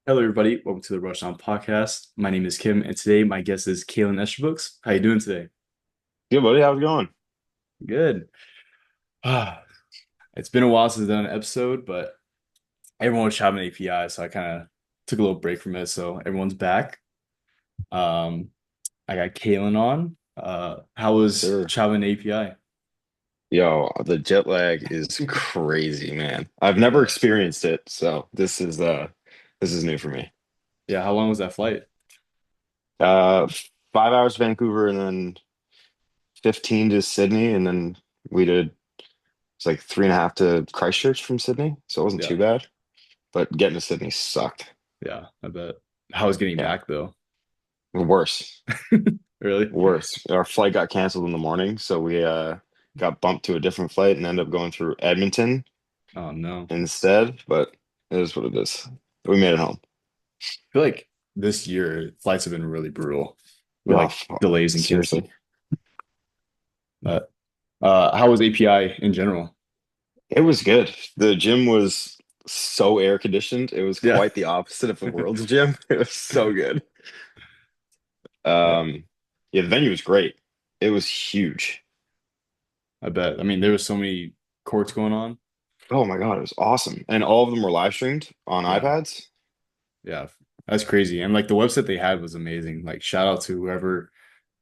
Hello, everybody. Welcome to the Dodgeball Podcast. My name is Kim, and today my guest is Kaelan Estabrooks. How you doing today? Good, buddy. How's it going? Good. Ah, it's been a while since I've done an episode, but everyone was shopping API, so I kind of took a little break from it. So everyone's back. Um, I got Kaelan on. How was Sir. traveling API? Yo, the jet lag is crazy, man. I've never Yeah. experienced it, so this is new for me. Yeah. How long was that flight? Uh 5 hours to Vancouver and then 15 to Sydney, and then we did it's like 3.5 to Christchurch from Sydney, so it wasn't Yeah. too bad. But getting to Sydney sucked. Yeah. I bet. How was getting Yeah, back though? worse. Really? Worse. Our flight got canceled in the morning, so we got bumped to a different flight and ended up going through Edmonton Oh no. instead, but it is what it is. We made it home. I feel like this year flights have been really brutal with Oh, like delays and cancel. seriously. But how was API in general? It was good. The gym was so air conditioned. It was Yeah. quite the opposite of the world's gym. It was so good. Yeah, Um, yeah, the venue was great. It was huge. I bet. I mean, there was so many courts going on. Oh my God, it was awesome. And all of them were live streamed on Yeah, iPads. yeah. That's crazy. And like the website they had was amazing. Like shout out to whoever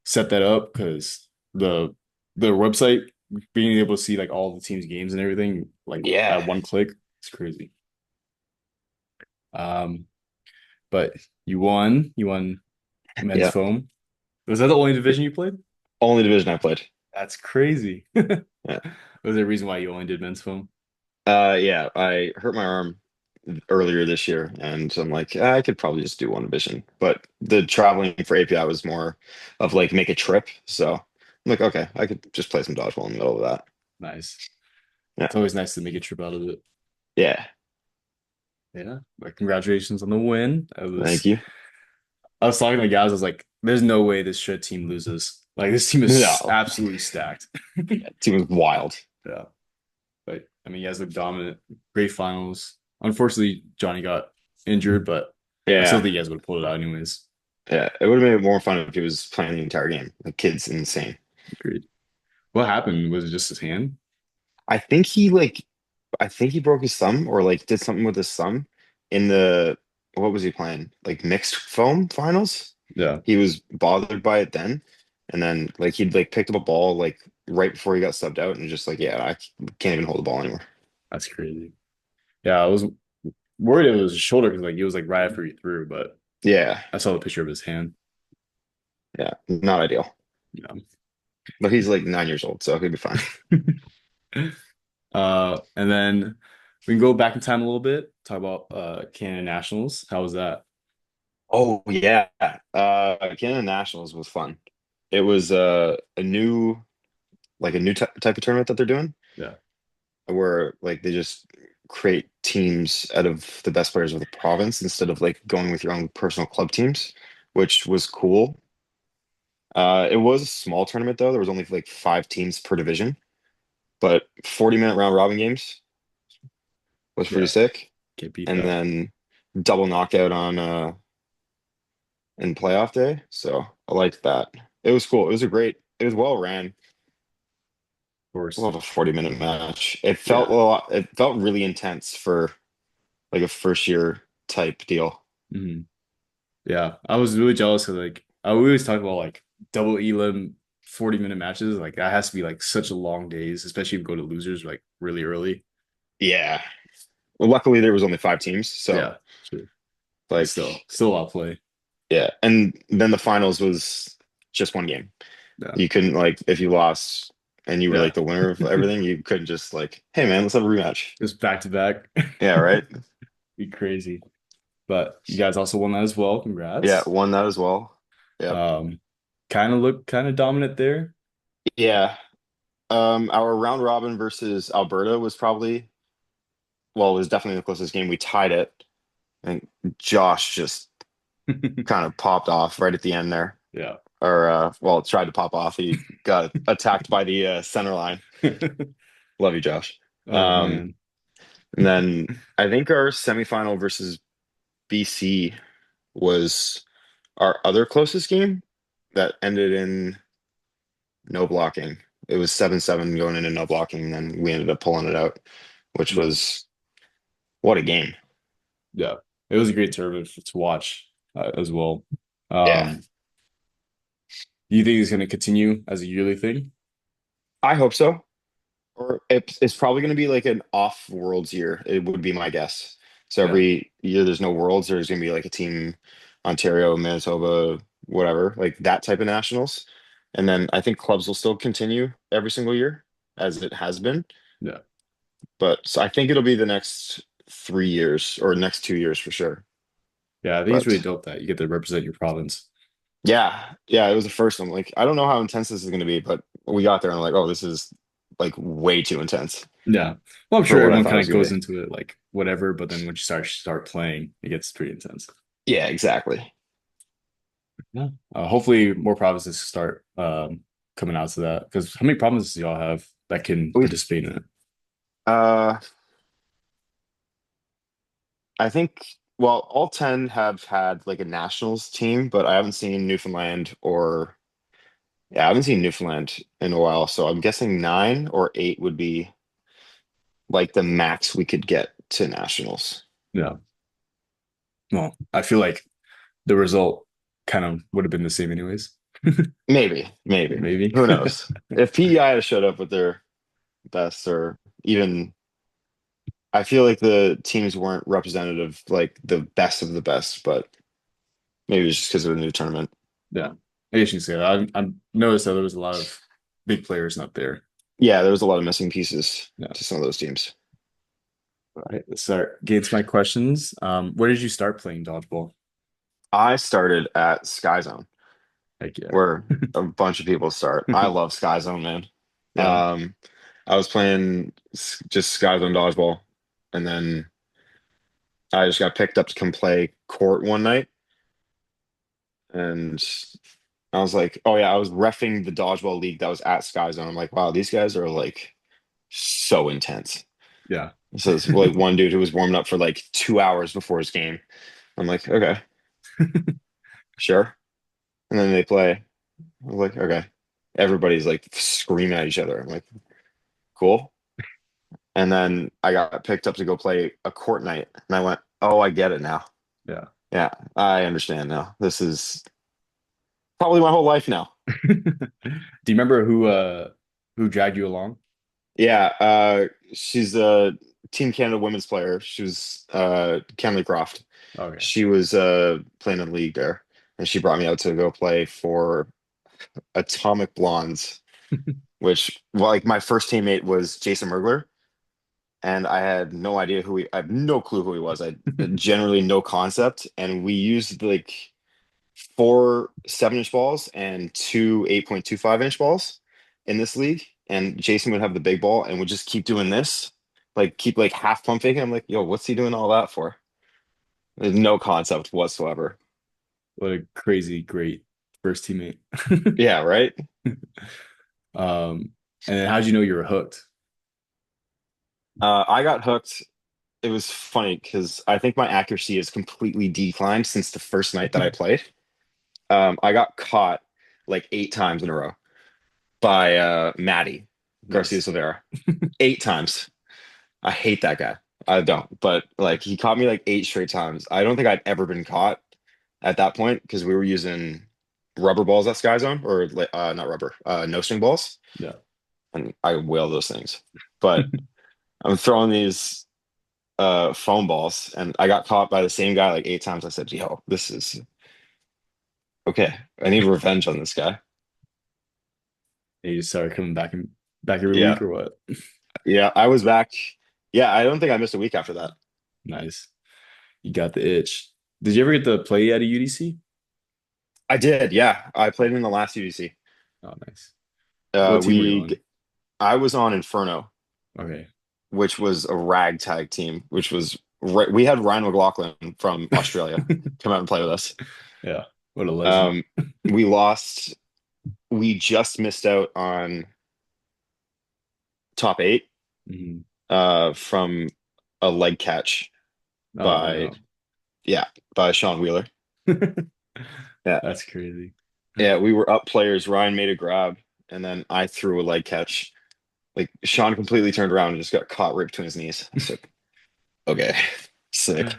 set that up because the website being able to see like all the teams' games and everything like Yeah. at one click, it's crazy. Um, but you won. You won men's Yeah. foam. Was that the only division you played? Only division I played. That's crazy. Yeah. Was there a reason why you only did men's foam? Yeah, I hurt my arm earlier this year, and so I'm like, I could probably just do one division. But the traveling for API was more of like make a trip. So I'm like, okay, I could just play some dodgeball in the middle of that. Nice. Yeah. It's always nice to make a trip out of it. Yeah. Yeah, but congratulations on the win. Thank you. I was talking to the guys, I was like, there's no way this shit team loses. Like this team is No, absolutely stacked. team was wild. Yeah. But I mean, you guys look dominant. Great finals. Unfortunately, Johnny got injured, but I still Yeah. think you guys would have pulled it out anyways. Yeah. It would have made it more fun if he was playing the entire game. The kid's insane. Agreed. What happened? Was it just his hand? I think he like I think he broke his thumb or like did something with his thumb in the what was he playing? Like mixed foam finals? Yeah, He was bothered by it then. And then like he'd like picked up a ball like right before he got subbed out and just like, yeah, I can't even hold the ball anymore. that's crazy. Yeah, I was worried it was his shoulder because like it was like right after he threw, but Yeah. I saw the picture of his hand. Yeah. Not ideal. Yeah. But he's like 9 years old, so he'll be fine. And then we can go back in time a little bit, talk about Canada Nationals. How was that? Oh yeah. Kaelan Nationals was fun. It was a new like a new type of tournament that they're doing Yeah. where like they just create teams out of the best players of the province instead of like going with your own personal club teams, which was cool. It was a small tournament though. There was only like 5 teams per division, but 40-minute round robin games was pretty Yeah. sick. Can't beat And that. Of then double knockout on in playoff day. So I liked that. It was cool. It was well ran. I course. love a 40-minute match. It felt a Yeah. lot, it felt really intense for like a first year type deal. hmm Yeah. I was really jealous of like I always talk about like double elim 40-minute matches. Like that has to be like such a long days, especially if you go to losers like really early. Yeah. Well, luckily there was only 5 teams, so Yeah. Sure. But like still a lot of play. yeah. And then the finals was just one game. Yeah. You couldn't like if you lost and you were Yeah. like the winner of everything, you couldn't just like, hey man, let's have a rematch. Just back to back. Yeah, right. Be crazy. But you guys also won that as well. Yeah, Congrats. won that as well. Yep. Um, kind of looked kind of dominant there. Yeah. Our round robin versus Alberta was probably, well, it was definitely the closest game. We tied it. And Josh just kind of popped off right at the end there. Yeah. Or well, tried to pop off. He got attacked by the center line. Love you, Josh. Oh Um, man. and then I think our semifinal versus BC was our other closest game that ended in no blocking. It was 7-7 going into no blocking, and then we ended up pulling it out, which Yeah. was what a game. Yeah. It was a great tournament to watch as well. Yeah. Um, do you think it's going to continue as a yearly thing? I hope so. Or it's probably going to be like an off worlds year. It would be my guess. So Yeah. every year there's no worlds, there's going to be like a team, Ontario, Manitoba, whatever, like that type of nationals. And then I think clubs will still continue every single year as it has been. Yeah. But so I think it'll be the next 3 years or next 2 years for sure. Yeah. I think it's really But dope that you get to represent your province. yeah, yeah, it was the first one. Like I don't know how intense this is going to be, but we got there and like, oh, this is like way too intense Yeah. Well, I'm for sure what I everyone thought it kind was of going to goes be. into it like whatever, but then when you start playing, it gets pretty intense. Yeah, exactly. Yeah. Hopefully more provinces start coming out to that. Because how many provinces do y'all have that can We participate in it? uh I think well, all 10 have had like a nationals team, but I haven't seen Newfoundland or yeah, I haven't seen Newfoundland in a while, so I'm guessing 9 or 8 would be like the max we could get to nationals. Yeah. Well, I feel like the result kind of would have been the same anyways. Maybe. Maybe. Who knows? If PEI had showed up with their best or even I feel like the teams weren't representative like the best of the best, but maybe it's just because of a new tournament. Yeah. I guess you can say that. I noticed that there was a lot of big players not there. Yeah, there was a lot of missing pieces Yeah. to some of those teams. All right. Let's start getting to my questions. Where did you start playing dodgeball? I started at Sky Zone, Heck yeah. where a bunch of people start. I love Sky Zone, man. Yeah. Um, I was playing just Sky Zone dodgeball, and then I just got picked up to come play court one night, and I was like, oh yeah, I was reffing the dodgeball league that was at Sky Zone. I'm like, wow, these guys are like so intense. Yeah. So it's like one dude who was warming up for like 2 hours before his game. I'm like, okay, sure. And then they play. I was like, okay. Everybody's like screaming at each other. I'm like, cool. And then I got picked up to go play a court night. And I went, oh, I get it now. Yeah. Yeah, I understand now. This is probably my whole life now. Do you remember who dragged you along? Yeah, she's a Team Canada women's player. She was Kenley Croft. Okay. She was playing in the league there. And she brought me out to go play for Atomic Blondes, which well, like my first teammate was Jason Mergler. And I had no idea I have no clue who he was. I had generally no concept. And we used like 4 7-inch balls and two 8.25-inch balls in this league. And Jason would have the big ball and would just keep doing this, like keep like half pump faking. I'm like, yo, what's he doing all that for? There's no concept whatsoever. What a crazy great first teammate. Yeah, right. Um, and then how'd you know you were hooked? I got hooked. It was funny because I think my accuracy has completely declined since the first night that I played. I got caught like 8 times in a row by Maddie Garcia Nice. Silveira. 8 times. I hate that guy. I don't, but like he caught me like 8 straight times. I don't think I'd ever been caught at that point because we were using rubber balls at Sky Zone or not rubber, no string balls, Yeah. and I wail those things. But I'm throwing these foam balls, and I got caught by the same guy like 8 times. I said, "Yo, this is okay. I need revenge on this guy." And you just started coming back every week Yeah, or what? yeah. I was back. Yeah, I don't think I missed a week after that. Nice. You got the itch. Did you ever get to play at a UDC? I did. Yeah, I played in the last UDC. Oh, nice. Uh, What team were you we, on? I was on Inferno, Okay. which was a ragtag team, which was right. We had Ryan McLaughlin from Australia come out and play with us. Yeah. What a legend. Um, we lost. We just missed out on top 8 Mhm. from a leg catch Oh by no. Yeah, by Sean Wheeler. Yeah. That's crazy. Yeah, we were up players. Ryan made a grab, and then I threw a leg catch. Like Sean completely turned around and just got caught right between his knees. I was like, okay, sick.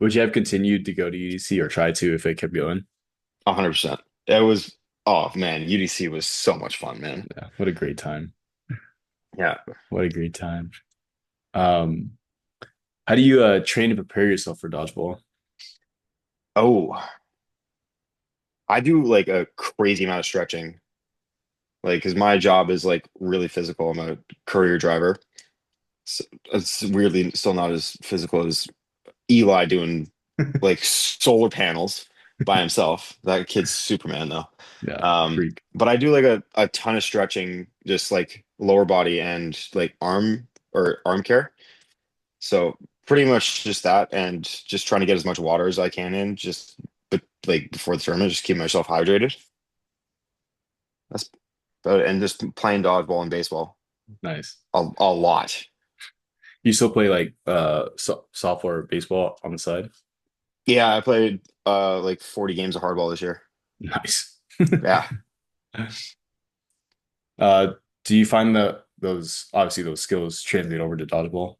Would you have continued to go to UDC or try to if it kept going? 100%. It was, oh man, UDC was so much fun, man. Yeah, what a great time. Yeah. What a great time. Um, how do you train to prepare yourself for dodgeball? Oh, I do like a crazy amount of stretching. Like, because my job is like really physical. I'm a courier driver. So it's weirdly still not as physical as Eli doing like solar panels by himself. That kid's Superman though. Yeah, freak. But I do like a ton of stretching, just like lower body and like arm care. So pretty much just that, and just trying to get as much water as I can in, just but like before the tournament, just keep myself hydrated. That's about it. And just playing dodgeball and baseball Nice. a lot. You still play like softball or baseball on the side? Yeah, I played like 40 games of hardball this year. Nice. Yeah. Uh, do you find that those obviously those skills translate over to dodgeball?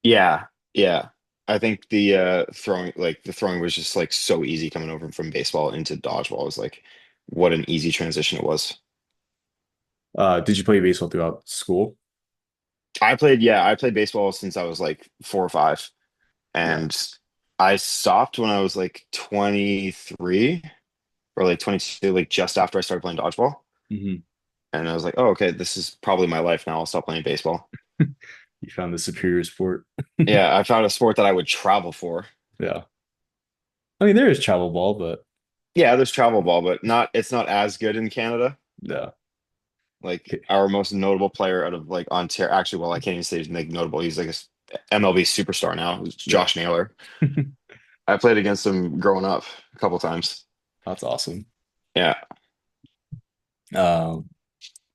Yeah. Yeah. I think the throwing was just like so easy coming over from baseball into dodgeball. It was like what an easy transition it was. Did you play baseball throughout school? I played baseball since I was like 4 or 5. Yeah. And I stopped when I was like 23 or like 22, like just after I started playing dodgeball. Hmm. And I was like, oh, okay, this is probably my life now. I'll stop playing baseball. You found the superior sport. Yeah, I found a sport that I would travel for. Yeah. I mean, there is travel ball, but Yeah, there's travel ball, but it's not as good in Canada. yeah. Like Okay. our most notable player out of like Ontario, actually, well, I can't even say he's like notable. He's like a MLB superstar now. It's Yeah. Josh Naylor. I played against him growing up a couple times. That's awesome. Yeah. Um,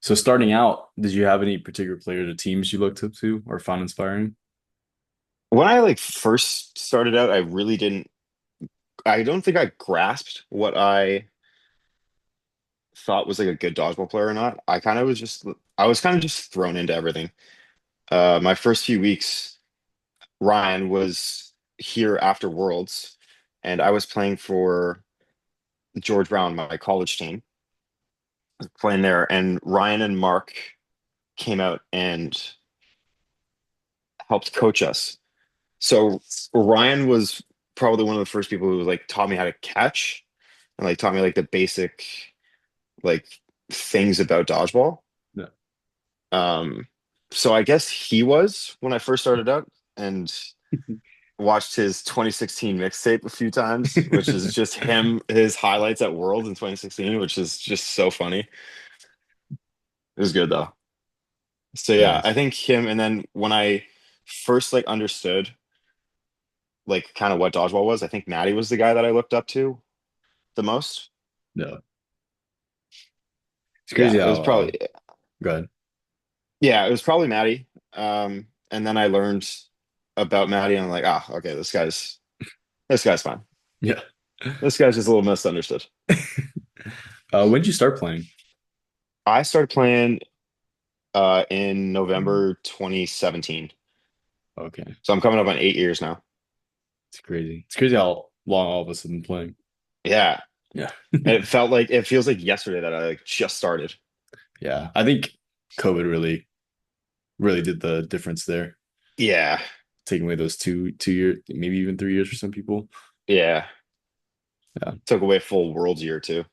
so starting out, did you have any particular players or teams you looked up to or found inspiring? When I like first started out, I don't think I grasped what I thought was like a good dodgeball player or not. I was kind of just thrown into everything. My first few weeks, Ryan was here after Worlds, and I was playing for George Brown, my college team, playing there, and Ryan and Mark came out and helped coach us. So Ryan was probably one of the first people who like taught me how to catch and like taught me like the basic like things about dodgeball. Yeah. Um, so I guess he was when I first started out and watched his 2016 mixtape a few times, which is just his highlights at Worlds in 2016, which is just so funny. It was good though. So yeah, I Nice. think him. And then when I first like understood like kind of what dodgeball was, I think Maddie was the guy that I looked up to the most. Yeah. It's Yeah, crazy it was how probably go ahead. yeah, it was probably Maddie. And then I learned about Maddie, and I'm like, ah, okay, this guy's fine. Yeah. This guy's just a little misunderstood. When did you start playing? I started playing in November 2017. Okay. So I'm coming up on 8 years now. It's crazy. It's crazy how long all of us have been playing. Yeah. Yeah. And it feels like yesterday that I like just started. Yeah. I think COVID really did the difference there, Yeah. taking away those 2 years, maybe even 3 years for some people. Yeah. Yeah. Took away full world's year too.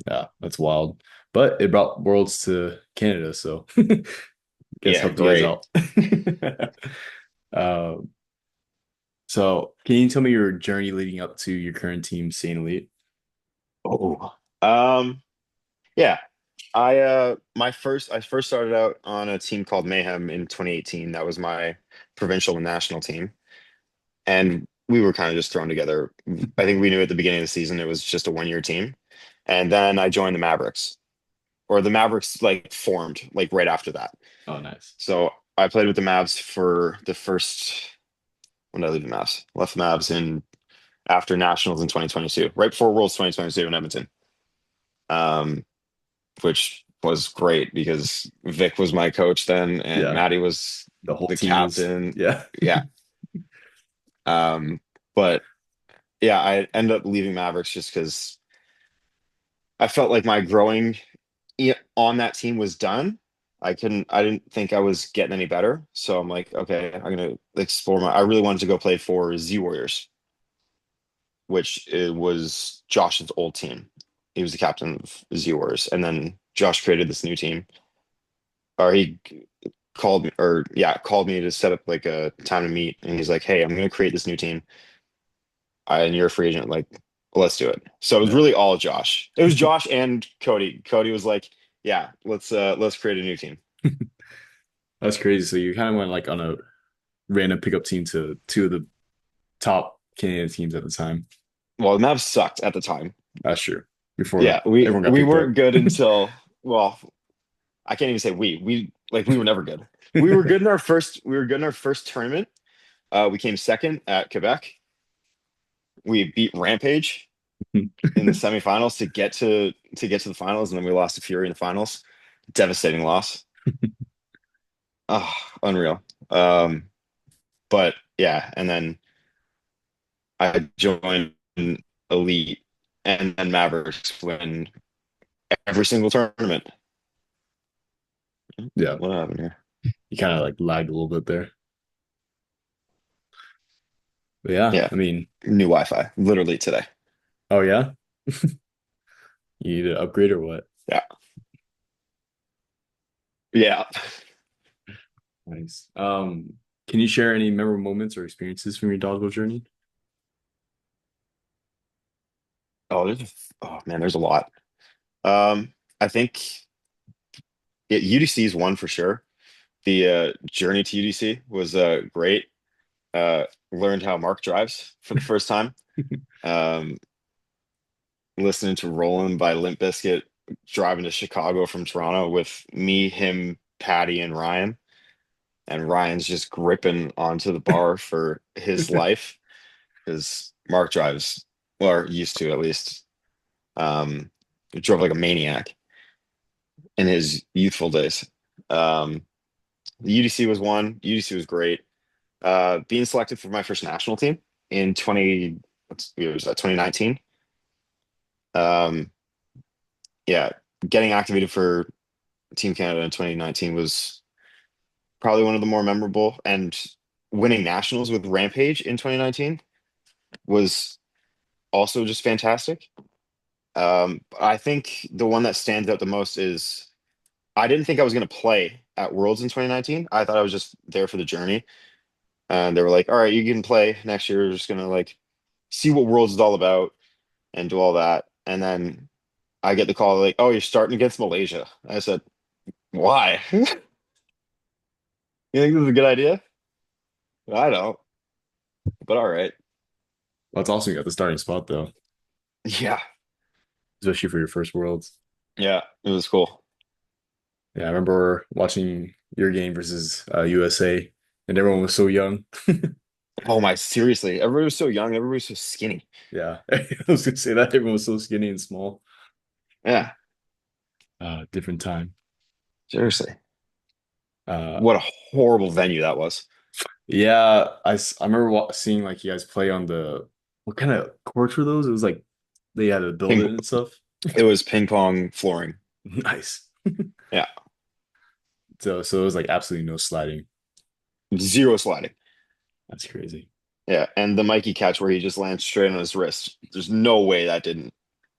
Yeah. That's wild. But it brought worlds to Canada, so guess Yeah, helped you guys great. out. Um, so can you tell me your journey leading up to your current team, Saint Elite? Oh. Yeah. I first started out on a team called Mayhem in 2018. That was my provincial and national team. And we were kind of just thrown together. I think we knew at the beginning of the season it was just a 1 year team. And then I joined the Mavericks, or the Mavericks like formed like right after that. Oh, nice. So I played with the Mavs for the first when did I leave the Mavs? Left the Mavs in after Nationals in 2022, right before Worlds 2022 in Edmonton. Um, which was great because Vic was my coach then, and Yeah, Maddie was the whole the team was captain. yeah. Yeah. But yeah, I ended up leaving Mavericks just because I felt like my growing on that team was done. I didn't think I was getting any better. So I'm like, okay, I'm gonna explore I really wanted to go play for Z Warriors, which it was Josh's old team. He was the captain of Z Warriors, and then Josh created this new team, or he called me, or yeah, called me to set up like a time to meet, and he's like, "Hey, I'm going to create this new team, and you're a free agent. Like, let's do it." So it was Yeah. really all Josh. It was Josh and Cody. Cody was like, "Yeah, let's create a new team." That's crazy. So you kind of went like on a random pickup team to two of the top Canadian teams at the time. Well, the Mavs sucked at the time. That's true. Before Yeah, we everyone got we picked up. weren't good until, well, I can't even say we were never good. We were good in our first tournament. We came second at Quebec. We beat Rampage in the semifinals to get to the finals, and then we lost to Fury in the finals. Devastating loss. Oh, unreal. Um, but yeah, and then I joined Elite and then Mavericks win every single tournament. Yeah, What happened here? you kind of like lagged a little bit there. But yeah, Yeah, I mean, new Wi-Fi, literally today. oh yeah, you need to upgrade or what? Yeah, yeah. Nice. Can you share any memorable moments or experiences from your dodgeball journey? Oh man, there's a lot. I think UDC is one for sure. The journey to UDC was great. Learned how Mark drives for the first time. Um, Listening to Rollin' by Limp Bizkit, driving to Chicago from Toronto with me, him, Patty, and Ryan. And Ryan's just gripping onto the bar for his life because Mark drives, or used to at least. He drove like a maniac in his youthful days. Um, the UDC was one. UDC was great. Being selected for my first national team in 2019. Um, yeah, getting activated for Team Canada in 2019 was probably one of the more memorable, and winning nationals with Rampage in 2019 was also just fantastic. I think the one that stands out the most is I didn't think I was going to play at Worlds in 2019. I thought I was just there for the journey. And they were like, all right, you can play next year. We're just going to like see what Worlds is all about and do all that. And then I get the call like, oh, you're starting against Malaysia. I said, why? You think this is a good idea? I don't, but all right. Well, that's awesome. You got the starting spot though, Yeah. especially for your first Worlds. Yeah. It was cool. Yeah, I remember watching your game versus USA, and everyone was so young. Oh my, seriously. Everybody was so young. Everybody was so skinny. Yeah, I was gonna say that everyone was so skinny and small. Yeah. Different time. Seriously. Uh, What a horrible venue that was. yeah, I remember seeing like you guys play on the what kind of courts were those? It was like they had to build Ping, it and stuff. it was ping pong flooring. Nice. Yeah. So it was like absolutely no sliding. Zero sliding. That's crazy. Yeah. And the Mikey catch where he just lands straight on his wrist. There's no way that didn't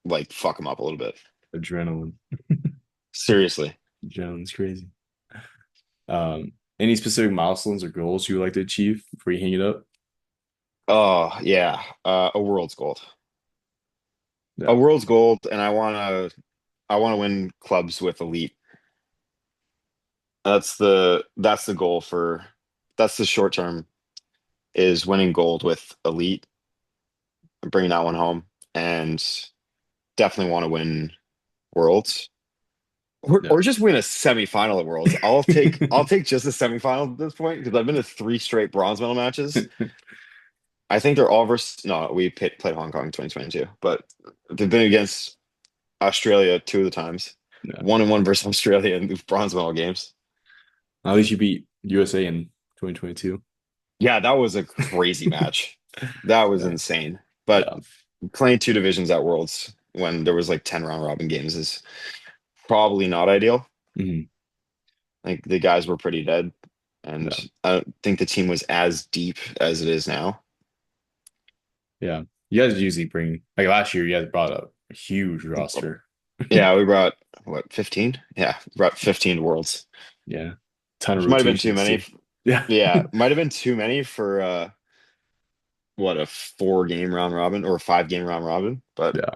like fuck him up a little bit. Adrenaline. Seriously. Adrenaline's crazy. Any specific milestones or goals you would like to achieve before you hang it up? Oh yeah. A world's gold. A Yeah. world's gold, and I wanna win clubs with elite. That's the goal for that's the short term is winning gold with elite, bringing that one home, and definitely want to win worlds. Yeah. Or just win a semifinal at Worlds. I'll take just a semifinal at this point because I've been to three straight bronze medal matches. I think they're all versus. No, we played Hong Kong in 2022, but they've been against Australia two of the times. Yeah. 1-1 versus Australia in the bronze medal games. At least you beat USA in 2022. Yeah, that was a crazy match. That was Yeah. insane. But Yeah. playing two divisions at Worlds when there was like 10 round robin games is probably not ideal. Mhm. Like the guys were pretty dead, and Yeah. I don't think the team was as deep as it is now. Yeah. You guys usually bring like last year, you guys brought up a huge roster. Yeah, we brought what, 15? Yeah, brought 15 to Worlds. Yeah. Ton of Which might have been too rotations many. too. Yeah. Yeah, might have been too many for what, a 4 game round robin or a 5 game round robin, but Yeah.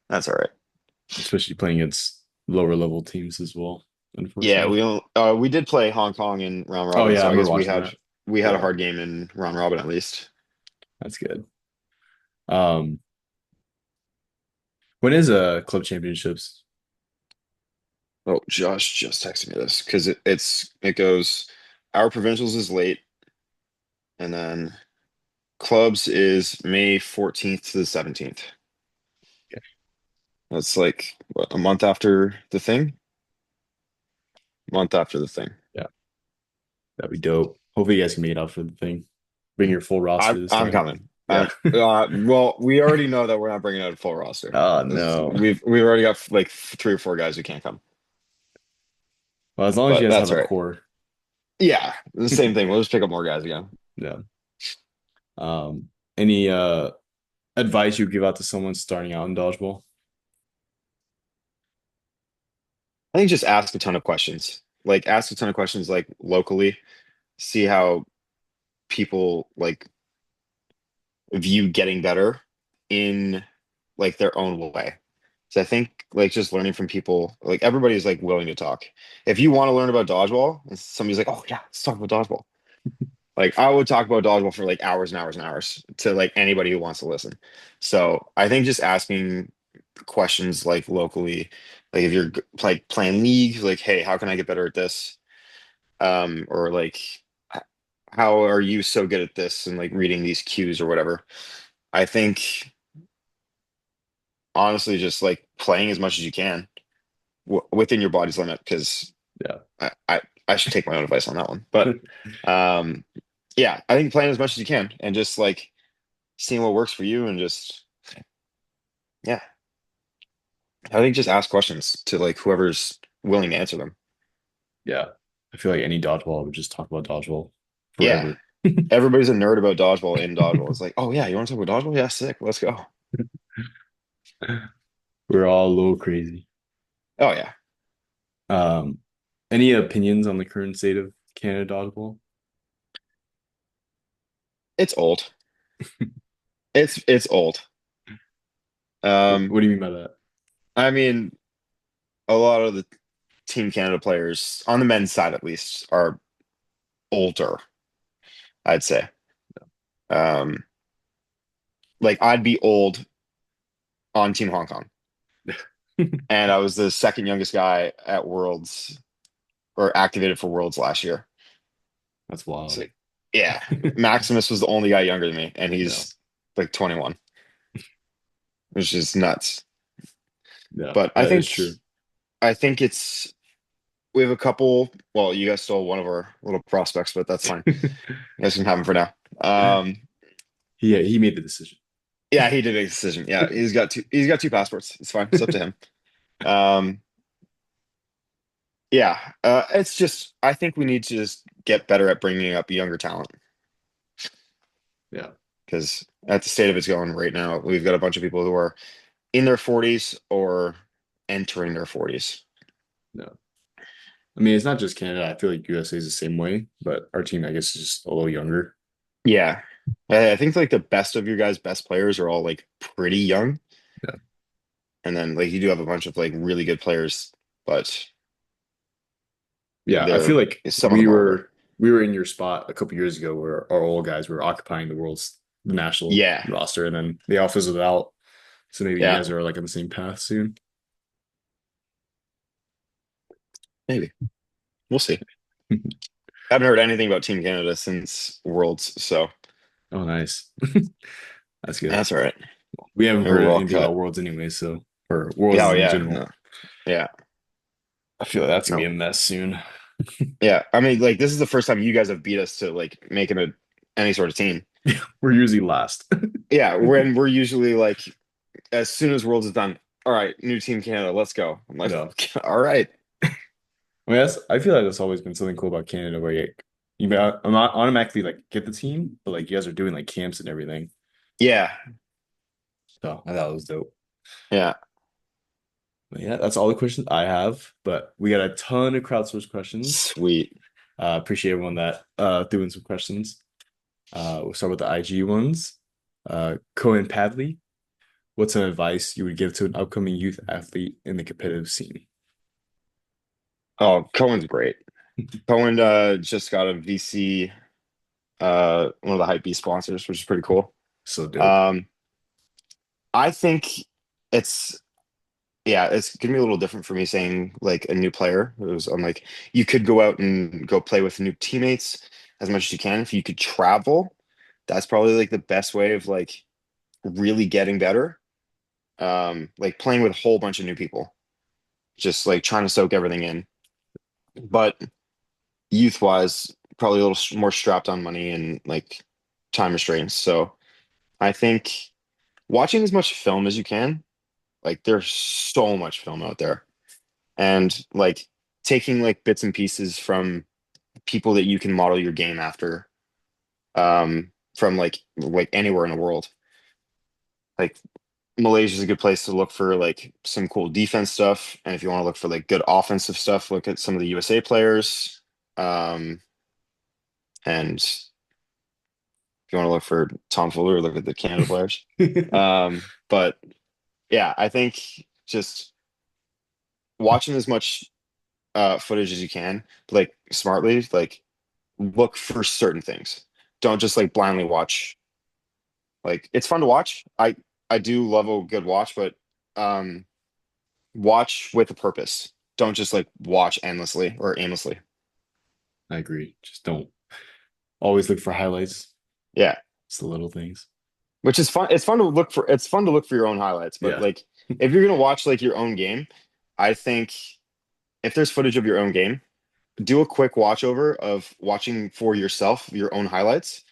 that's all right. Especially playing against lower level teams as well, Yeah, unfortunately. we did play Hong Kong in round Oh robin, yeah, I so I remember guess watching that. we had a Yeah, hard game in round robin at least. that's good. Um, when is club championships? Oh, Josh just texted me this because it goes our provincials is late, and then clubs is May 14th to the 17th. Yeah, That's like what, a month after the thing? Month after the thing. yeah, that'd be dope. Hopefully you guys can make it out for the thing. Bring your full roster this I'm time. coming. Yeah. Well, we already know that we're not bringing out a full roster. Oh no. We've already got like 3 or 4 guys who can't come, Well, as long as you but guys have that's a all right. core. Yeah, the same thing. We'll just pick up more guys again. Yeah. Any advice you give out to someone starting out in dodgeball? I think just ask a ton of questions. Like ask a ton of questions like locally, see how people like view getting better in like their own way. So I think like just learning from people, like everybody's like willing to talk. If you want to learn about dodgeball and somebody's like, "Oh yeah, let's talk about dodgeball." Like I would talk about dodgeball for like hours and hours and hours to like anybody who wants to listen. So I think just asking questions like locally, like if you're like playing league, like, hey, how can I get better at this? Or like, how are you so good at this? And like reading these cues or whatever. I think honestly, just like playing as much as you can within your body's limit, because Yeah. I, I I should take my own advice on that one. But um, yeah, I think playing as much as you can and just like seeing what works for you and just yeah, I think just ask questions to like whoever's willing to answer them. Yeah. I feel like any dodgeball would just talk about dodgeball Yeah, forever. everybody's a nerd about dodgeball in dodgeball. It's like, oh yeah, you want to talk about dodgeball? Yeah, sick. Let's go. We're all a little crazy. Oh yeah, Um, any opinions on the current state of Canada dodgeball? it's old. It's old. Um, What do you mean by that? I mean, a lot of the Team Canada players on the men's side, at least, are older, I'd say. Um, like I'd be old on Team Hong Kong, and I was the second youngest guy at Worlds or activated for Worlds last year. That's So wild. yeah, Maximus was the only guy younger than me, and Yeah. he's like 21, which is nuts. Yeah, But that is true. I think it's we have a couple. Well, you guys stole one of our little prospects, but that's fine. You guys can have him for now. He made the decision. Yeah, he did make a decision. Yeah, he's got two passports. It's fine. It's up to him. Um, yeah, it's just I think we need to just get better at bringing up younger talent Yeah. because at the state of it's going right now, we've got a bunch of people who are in their 40s or entering their 40s. No. I mean, it's not just Canada. I feel like USA is the same way, but our team, I guess, is just a little younger. Yeah, I think like the best of your guys' best players are all like pretty young, Yeah. and then like you do have a bunch of like really good players, but Yeah. I feel they're like some of them are older. we were in your spot a couple years ago where our old guys were occupying the national Yeah, roster, and then they all fizzled out. So maybe you yeah, guys are like on the same path soon. maybe we'll see. I haven't heard anything about Team Canada since Worlds, so Oh, nice. That's good. That's all right. We haven't We were heard well anything about cut. Worlds anyway, so or Yeah, Worlds oh in yeah, general. no, yeah, I feel like that's gonna be no, a mess soon. yeah. I mean, like this is the first time you guys have beat us to like making any sort of team. We're usually last. Yeah, when we're usually like as soon as Worlds is done, all right, new team Canada, let's go. I'm like, No. all right, I mean, I feel like that's always been something cool about Canada where you may I'm not automatically like get the team, but like you guys are doing like camps and everything. yeah, So I thought it was dope. yeah, But yeah, that's all the questions I have. But we got a ton of crowdsourced questions. sweet. Appreciate everyone that threw in some questions. We'll start with the IG ones. Cohen Padley, what's some advice you would give to an upcoming youth athlete in the competitive scene? Oh, Cohen's great. Cohen just got a VC, one of the Hype B sponsors, which is pretty cool. So dope. Um, I think it's yeah, it's gonna be a little different for me saying like a new player. I'm like, you could go out and go play with new teammates as much as you can. If you could travel, that's probably like the best way of like really getting better. Like playing with a whole bunch of new people, just like trying to soak everything in. But youth wise, probably a little more strapped on money and like time restraints. So I think watching as much film as you can, like there's so much film out there. And like taking like bits and pieces from people that you can model your game after, from like anywhere in the world. Like Malaysia is a good place to look for like some cool defense stuff, and if you want to look for like good offensive stuff, look at some of the USA players. And if you want to look for Tom Fuller, look at the Canada players. But yeah, I think just watching as much footage as you can, like smartly, like look for certain things. Don't just like blindly watch. Like it's fun to watch. I do love a good watch, but um watch with a purpose. Don't just like watch endlessly or aimlessly. I agree. Just don't always look for highlights. Yeah. It's the little things. Which is fun. It's fun to look for your own highlights, but Yeah. like if you're gonna watch like your own game, I think if there's footage of your own game, do a quick watch over of watching for yourself your own highlights,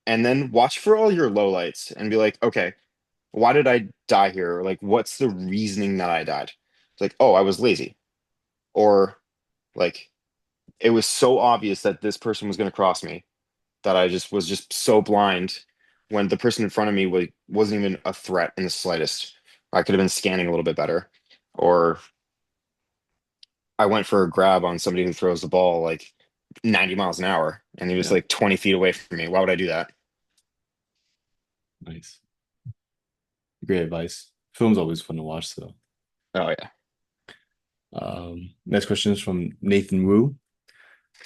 and then watch for all your lowlights and be like, okay, why did I die here? Or, like, what's the reasoning that I died? It's like, oh, I was lazy, or like it was so obvious that this person was going to cross me that I just was just so blind when the person in front of me wasn't even a threat in the slightest. I could have been scanning a little bit better, or I went for a grab on somebody who throws the ball like 90 miles an hour and he was Yeah. like 20 feet away from me. Why would I do that? Nice. Great advice. Film's always fun to watch, though. Oh yeah. Next question is from Nathan Wu.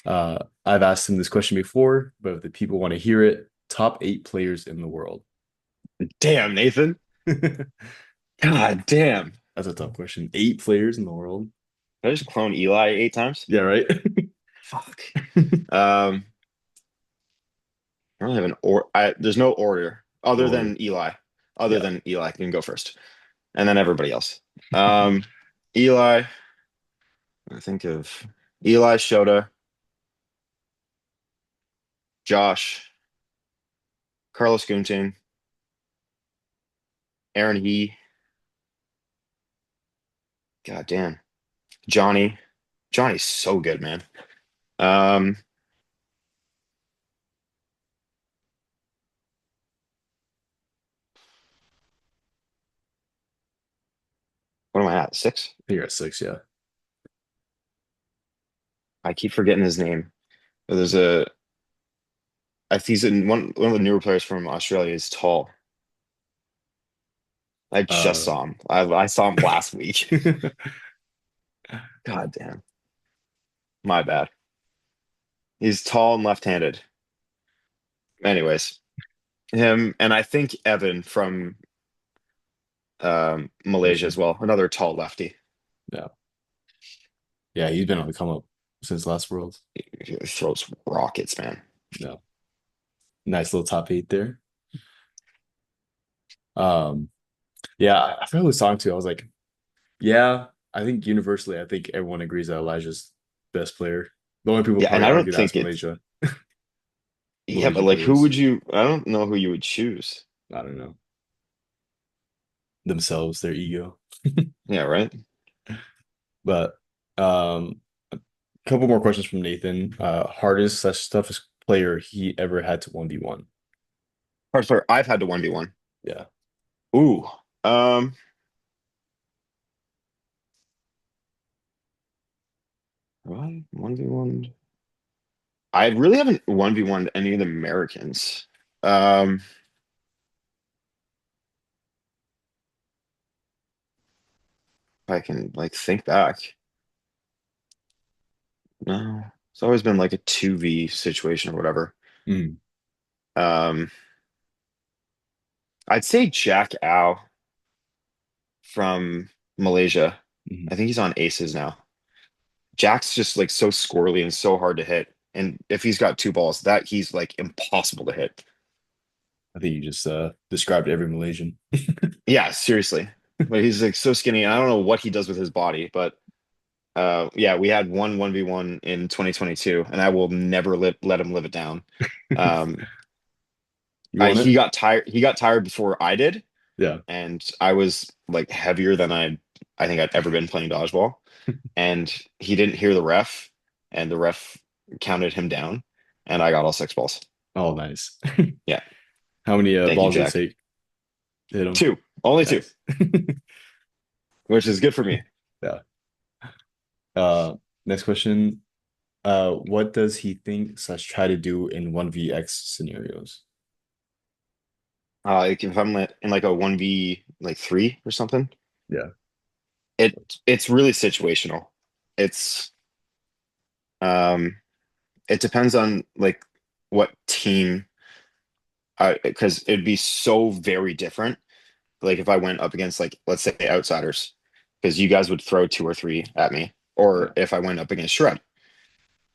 I've asked him this question before, but if the people want to hear it, top 8 players in the world. Damn, Nathan. That's God damn. a tough question. 8 players in the world. Did I just clone Eli 8 times? Yeah, right? Fuck. I don't have there's no order No other order. than Eli. Other Yeah. than Eli can go first. And then everybody else. Um, Eli, I think of Eli Shota, Josh, Carlos Gunting, Aaron He, God damn. Johnny. Johnny's so good, man. Um, what am I at? Six? You're at 6, yeah. I keep forgetting his name. But there's a I think he's in one of the newer players from Australia. Is tall. I just Uh, saw him. I saw him last week. God damn. My bad. He's tall and left-handed. Anyways, him and I think Evan from Malaysia Malaysia. as well. Another tall lefty. Yeah. Yeah, he's been on the come up since last Worlds. He throws rockets, man. No. Nice little top eight there. Um, yeah, I forgot who I was talking to. I was like, yeah, I think universally, I think everyone agrees that Elijah's best player. The only people Yeah, and probably I argue don't that is think it's Malaysia. yeah, but Malaysia like who boys. would you I don't know who you would choose. I don't know. Themselves, their ego. Yeah, right? But a couple more questions from Nathan. Hardest slash toughest player he ever had to 1v1. Hardest player I've had to 1v1. Yeah. Ooh. Um, well, 1v1. I really haven't 1v1 any of the Americans. Um, if I can like think back. No. It's always been like a 2v situation or whatever. Mm. Um, I'd say Jack Au from Malaysia. I Mhm. think he's on Aces now. Jack's just like so squirrely and so hard to hit. And if he's got two balls, that he's like impossible to hit. I think you just described every Malaysian. Yeah, seriously. But he's like so skinny. And I don't know what he does with his body, but yeah, we had one 1v1 in 2022, and I will never let him live it down. Um, You want he it? got tired. He got tired before I did, Yeah. and I was like heavier than I think I'd ever been playing dodgeball. And he didn't hear the ref, and the ref counted him down, and I got all six balls. Oh, nice. Yeah, How many thank you, balls did it Jack. take to hit him? Two, only two, Nice. which is good for me. Yeah. Next question. What does he think slash try to do in 1vx scenarios? Like if I'm in like a 1v like three or something, Yeah. it's really situational. It's um it depends on like what team because it'd be so very different. Like if I went up against like let's say outsiders, because you guys would throw two or three at me, or Yeah. if I went up against Shred,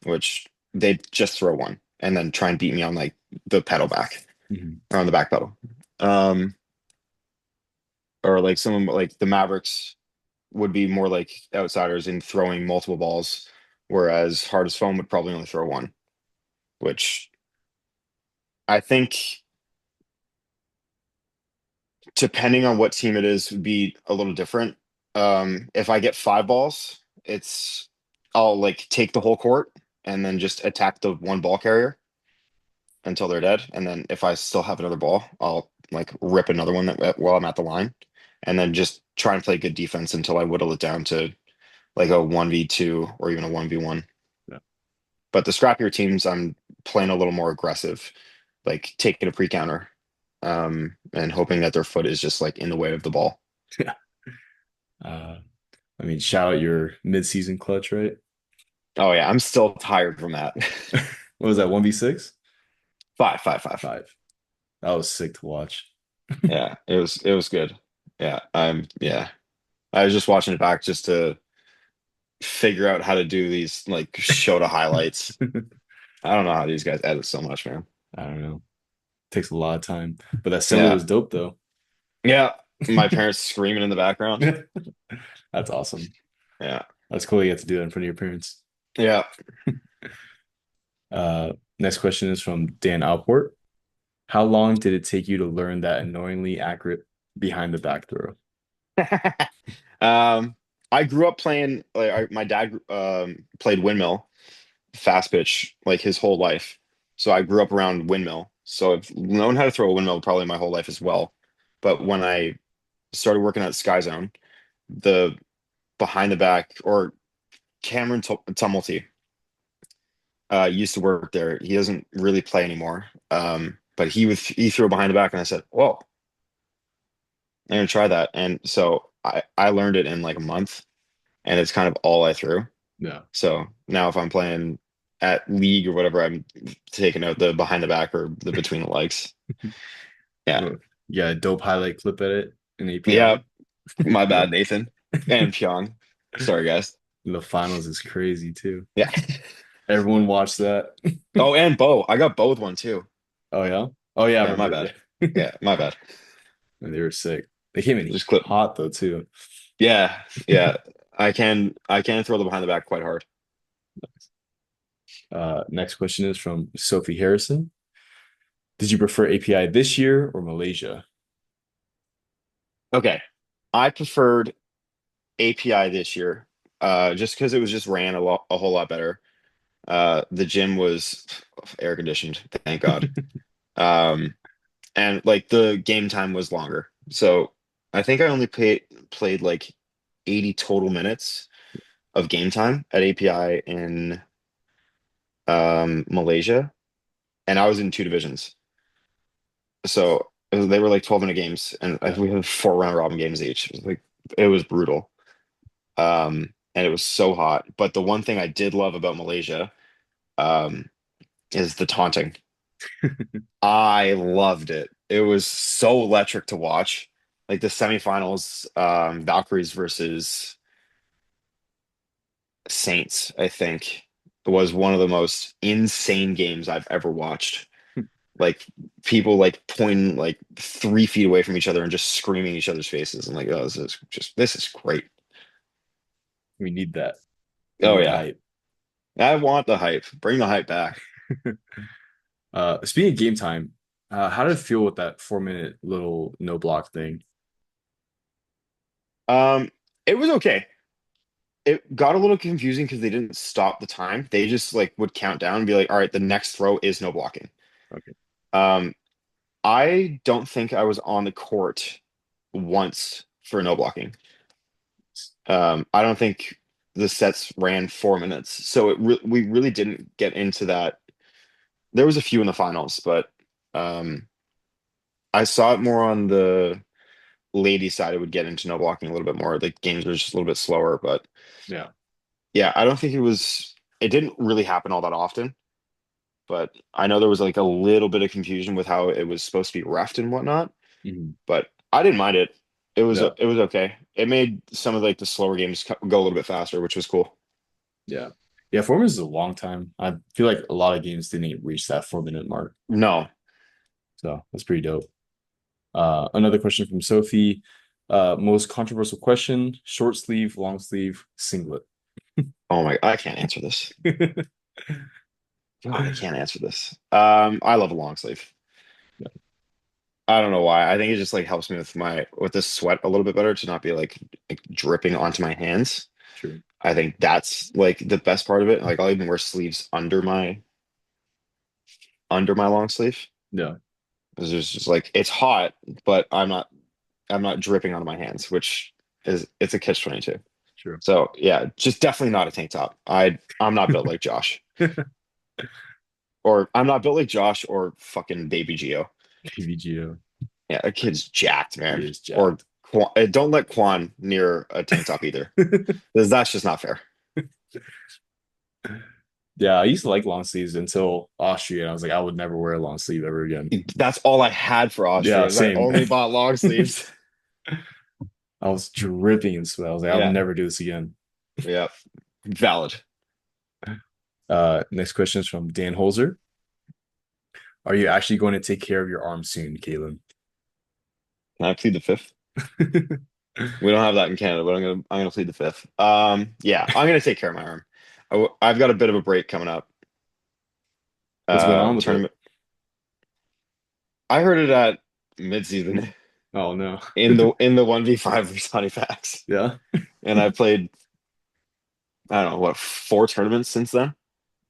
which they'd just throw one and then try and beat me on like the pedal back Mhm. or on the back pedal. Um, or like someone like the Mavericks would be more like outsiders in throwing multiple balls, whereas Hardest Foam would probably only throw one, which I think depending on what team it is would be a little different. If I get five balls, I'll like take the whole court and then just attack the one ball carrier until they're dead. And then if I still have another ball, I'll like rip another one while I'm at the line, and then just try and play good defense until I whittle it down to like a 1v2 or even a 1v1. Yeah. But the scrappier teams, I'm playing a little more aggressive, like taking a pre-counter, and hoping that their foot is just like in the way of the ball. Yeah. Uh, I mean, shout out your mid-season clutch, right? Oh yeah, I'm still tired from that. What was that, 1v6? Five, five, five. Five. That was sick to watch. Yeah, it was good. Yeah. I was just watching it back just to figure out how to do these like show to highlights. I don't know how these guys edit so much, man. I don't know. Takes a lot of time. But that assembly Yeah. was dope though. Yeah. My parents screaming in the background. That's awesome. Yeah. That's cool you get to do that in front of your parents. Yeah. Next question is from Dan Alport. How long did it take you to learn that annoyingly accurate behind the back throw? Um, I grew up playing like my dad played windmill fast pitch like his whole life. So I grew up around windmill. So I've known how to throw a windmill probably my whole life as well. But when I started working at Sky Zone, the behind the back or Cameron Tumulty used to work there. He doesn't really play anymore. But he threw it behind the back and I said, "Whoa, I'm gonna try that." And so I learned it in like a month and it's kind of all I threw. Yeah. So now if I'm playing at league or whatever, I'm taking out the behind the back or the between the legs. Yeah. Yeah, dope highlight clip at it in Yeah. API. My bad, The Nathan. And Pyong. Sorry, guys. the finals is crazy too. Yeah. Everyone watched that. Oh, and Bo. I got Bo with one too. Oh yeah. Oh yeah, I Yeah, my remember. bad. Yeah, my bad. And they were sick. They came in Just clip. hot though too. Yeah, yeah. I can throw the behind the back quite hard. Next question is from Sophie Harrison. Did you prefer API this year or Malaysia? Okay. I preferred API this year, just because it was just ran a whole lot better. The gym was air conditioned, thank God. Um, and like the game time was longer. So I think I only played like 80 total minutes of game time at API in Malaysia, and I was in two divisions. So they were like 12-minute games, and Yeah. we had four round robin games each. It was like it was brutal. And it was so hot. But the one thing I did love about Malaysia, um, is the taunting. I loved it. It was so electric to watch. Like the semifinals, Valkyries versus Saints, I think, was one of the most insane games I've ever watched. Like people like pointing like 3 feet away from each other and just screaming each other's faces. I'm like, oh, this is great. We need that. We Oh need the yeah. hype. I want the hype. Bring the hype back. Speaking of game time, how did it feel with that 4 minute little no block thing? Um, it was okay. It got a little confusing because they didn't stop the time. They just like would count down and be like, all right, the next throw is no blocking. Okay. Um, I don't think I was on the court once for no blocking. I don't think the sets ran 4 minutes, so we really didn't get into that. There was a few in the finals, but um, I saw it more on the lady side. It would get into no blocking a little bit more. The games were just a little bit slower, but Yeah. yeah, I don't think it was. It didn't really happen all that often, but I know there was like a little bit of confusion with how it was supposed to be refed and whatnot. Mhm. But I didn't mind it. Yeah. It was okay. It made some of like the slower games go a little bit faster, which was cool. Yeah. Yeah. 4 minutes is a long time. I feel like a lot of games didn't reach that 4 minute mark. No, So that's pretty dope. Another question from Sophie. Most controversial question, short sleeve, long sleeve, singlet. oh my, I can't answer this. God, I can't answer this. I love a long sleeve. Yeah, I don't know why. I think it just like helps me with my with the sweat a little bit better to not be like dripping onto my hands. true. I think that's like the best part of it. Like I'll even wear sleeves under my long sleeve. Yeah, It's just like it's hot, but I'm not dripping onto my hands, which is it's a catch 22. true. So yeah, just definitely not a tank top. I'm not built like Josh. Or I'm not built like Josh or fucking baby Geo. KVGO. Yeah, that kid's jacked, He man. is Or jacked. Don't let Quan near a tank top either. Because that's just not fair. Yeah, I used to like long sleeves until Austria. And I was like, I would never wear a long sleeve ever again. That's all I had for Yeah, Austria is I same. only bought long sleeves. I was dripping in sweat. I was like, I'll Yeah, never do this again. yeah. Valid. Next question is from Dan Holzer. Are you actually going to take care of your arm soon, Kaelan? Can I plead the fifth? We don't have that in Canada, but I'm gonna plead the fifth. Yeah, I'm gonna take care of my arm. I've got a bit of a break coming up. What's going on with it? Tournament. I heard it at mid-season Oh no. in the 1v5 versus Honeyfax. Yeah. And I played, I don't know, what, four tournaments since then?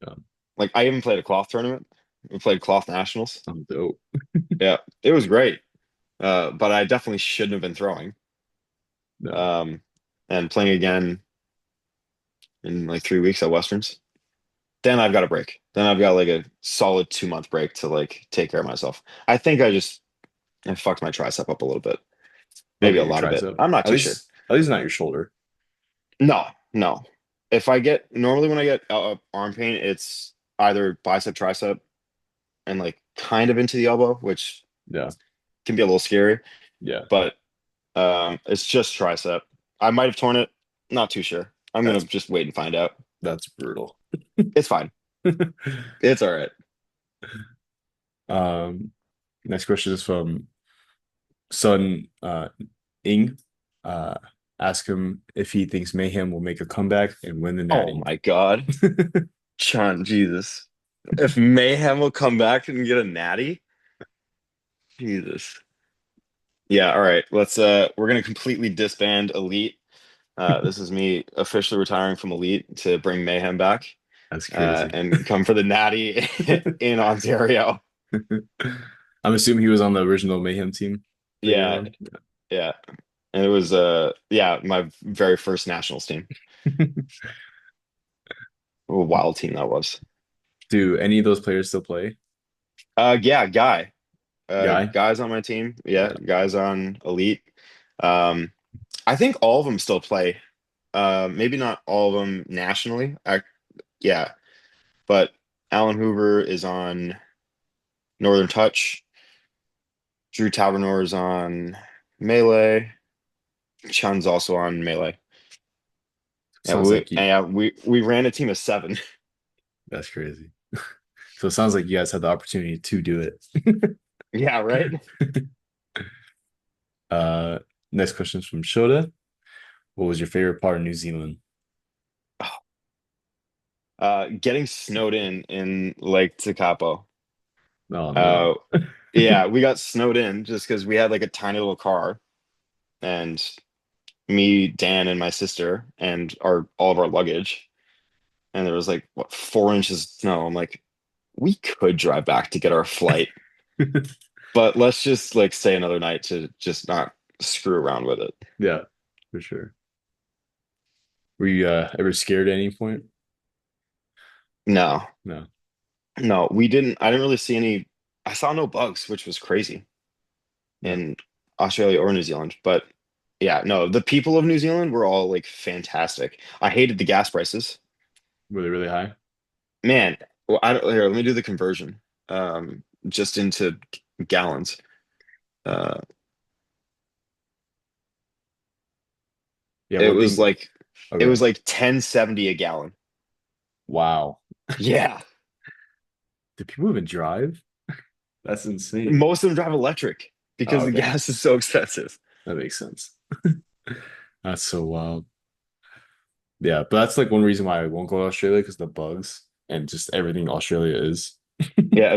Yeah. Like I even played a cloth tournament. We played cloth nationals. I'm dope. Yeah, it was great. But I definitely shouldn't have been throwing. No, Um, and playing again in like 3 weeks at Westerns. Then I've got a break. Then I've got like a solid 2 month break to like take care of myself. I think I fucked my tricep up a little bit. Maybe okay, a your lot of bit. tricep. I'm not too sure. At least not your shoulder. No, no. If I get normally when I get arm pain, it's either bicep, tricep, and like kind of into the elbow, which Yeah. can be a little scary. Yeah. But it's just tricep. I might have torn it. Not too sure. I'm gonna That's just wait and find out. that's brutal. It's fine. It's all right. Um, Next question is from Sun Ing. Uh, ask him if he thinks Mayhem will make a comeback and win the Oh Natty. my God. John, Jesus. If Mayhem will come back and get a natty, Jesus. Yeah, all right. We're gonna completely disband Elite. This is me officially retiring from Elite to bring Mayhem back, That's crazy. and come for the natty in Ontario. I'm assuming he was on the original Mayhem team that you're Yeah, on. yeah. And it was yeah, my very first nationals team. What a wild team that was. Do any of those players still play? Yeah, Guy. Guy? Guys on my team. Yeah, Yeah. guys on Elite. Um, I think all of them still play. Maybe not all of them nationally. Yeah, but Alan Hoover is on Northern Touch. Drew Tavernor is on Melee. Chun's also on Melee. Yeah, Sounds like you. we ran a team of seven. That's crazy. So it sounds like you guys had the opportunity to do it. Yeah, right. Uh, Next question is from Shota. What was your favorite part of New Zealand? Getting snowed in Lake Tekapo. Oh Uh, no. yeah, we got snowed in just because we had like a tiny little car, and me, Dan, and my sister, and our all of our luggage, and there was like what 4 inches of snow. I'm like, we could drive back to get our flight, but let's just like stay another night to just not screw around with it. Yeah, for sure. Were you ever scared at any point? No, No. no, we didn't. I didn't really see any. I saw no bugs, which was crazy Yeah. in Australia or New Zealand. But yeah, no, the people of New Zealand were all like fantastic. I hated the gas prices. Were they really high? Man, well, I don't, here, let me do the conversion. Just into gallons. Uh, Yeah, it one was thing. like it Okay. was like 1070 a gallon. Wow. Yeah. Do people even drive? That's insane. Most of them drive electric Oh, because the okay. gas is so expensive. That makes sense. That's so wild. Yeah, but that's like one reason why I won't go to Australia because the bugs and just everything Australia is. Yeah,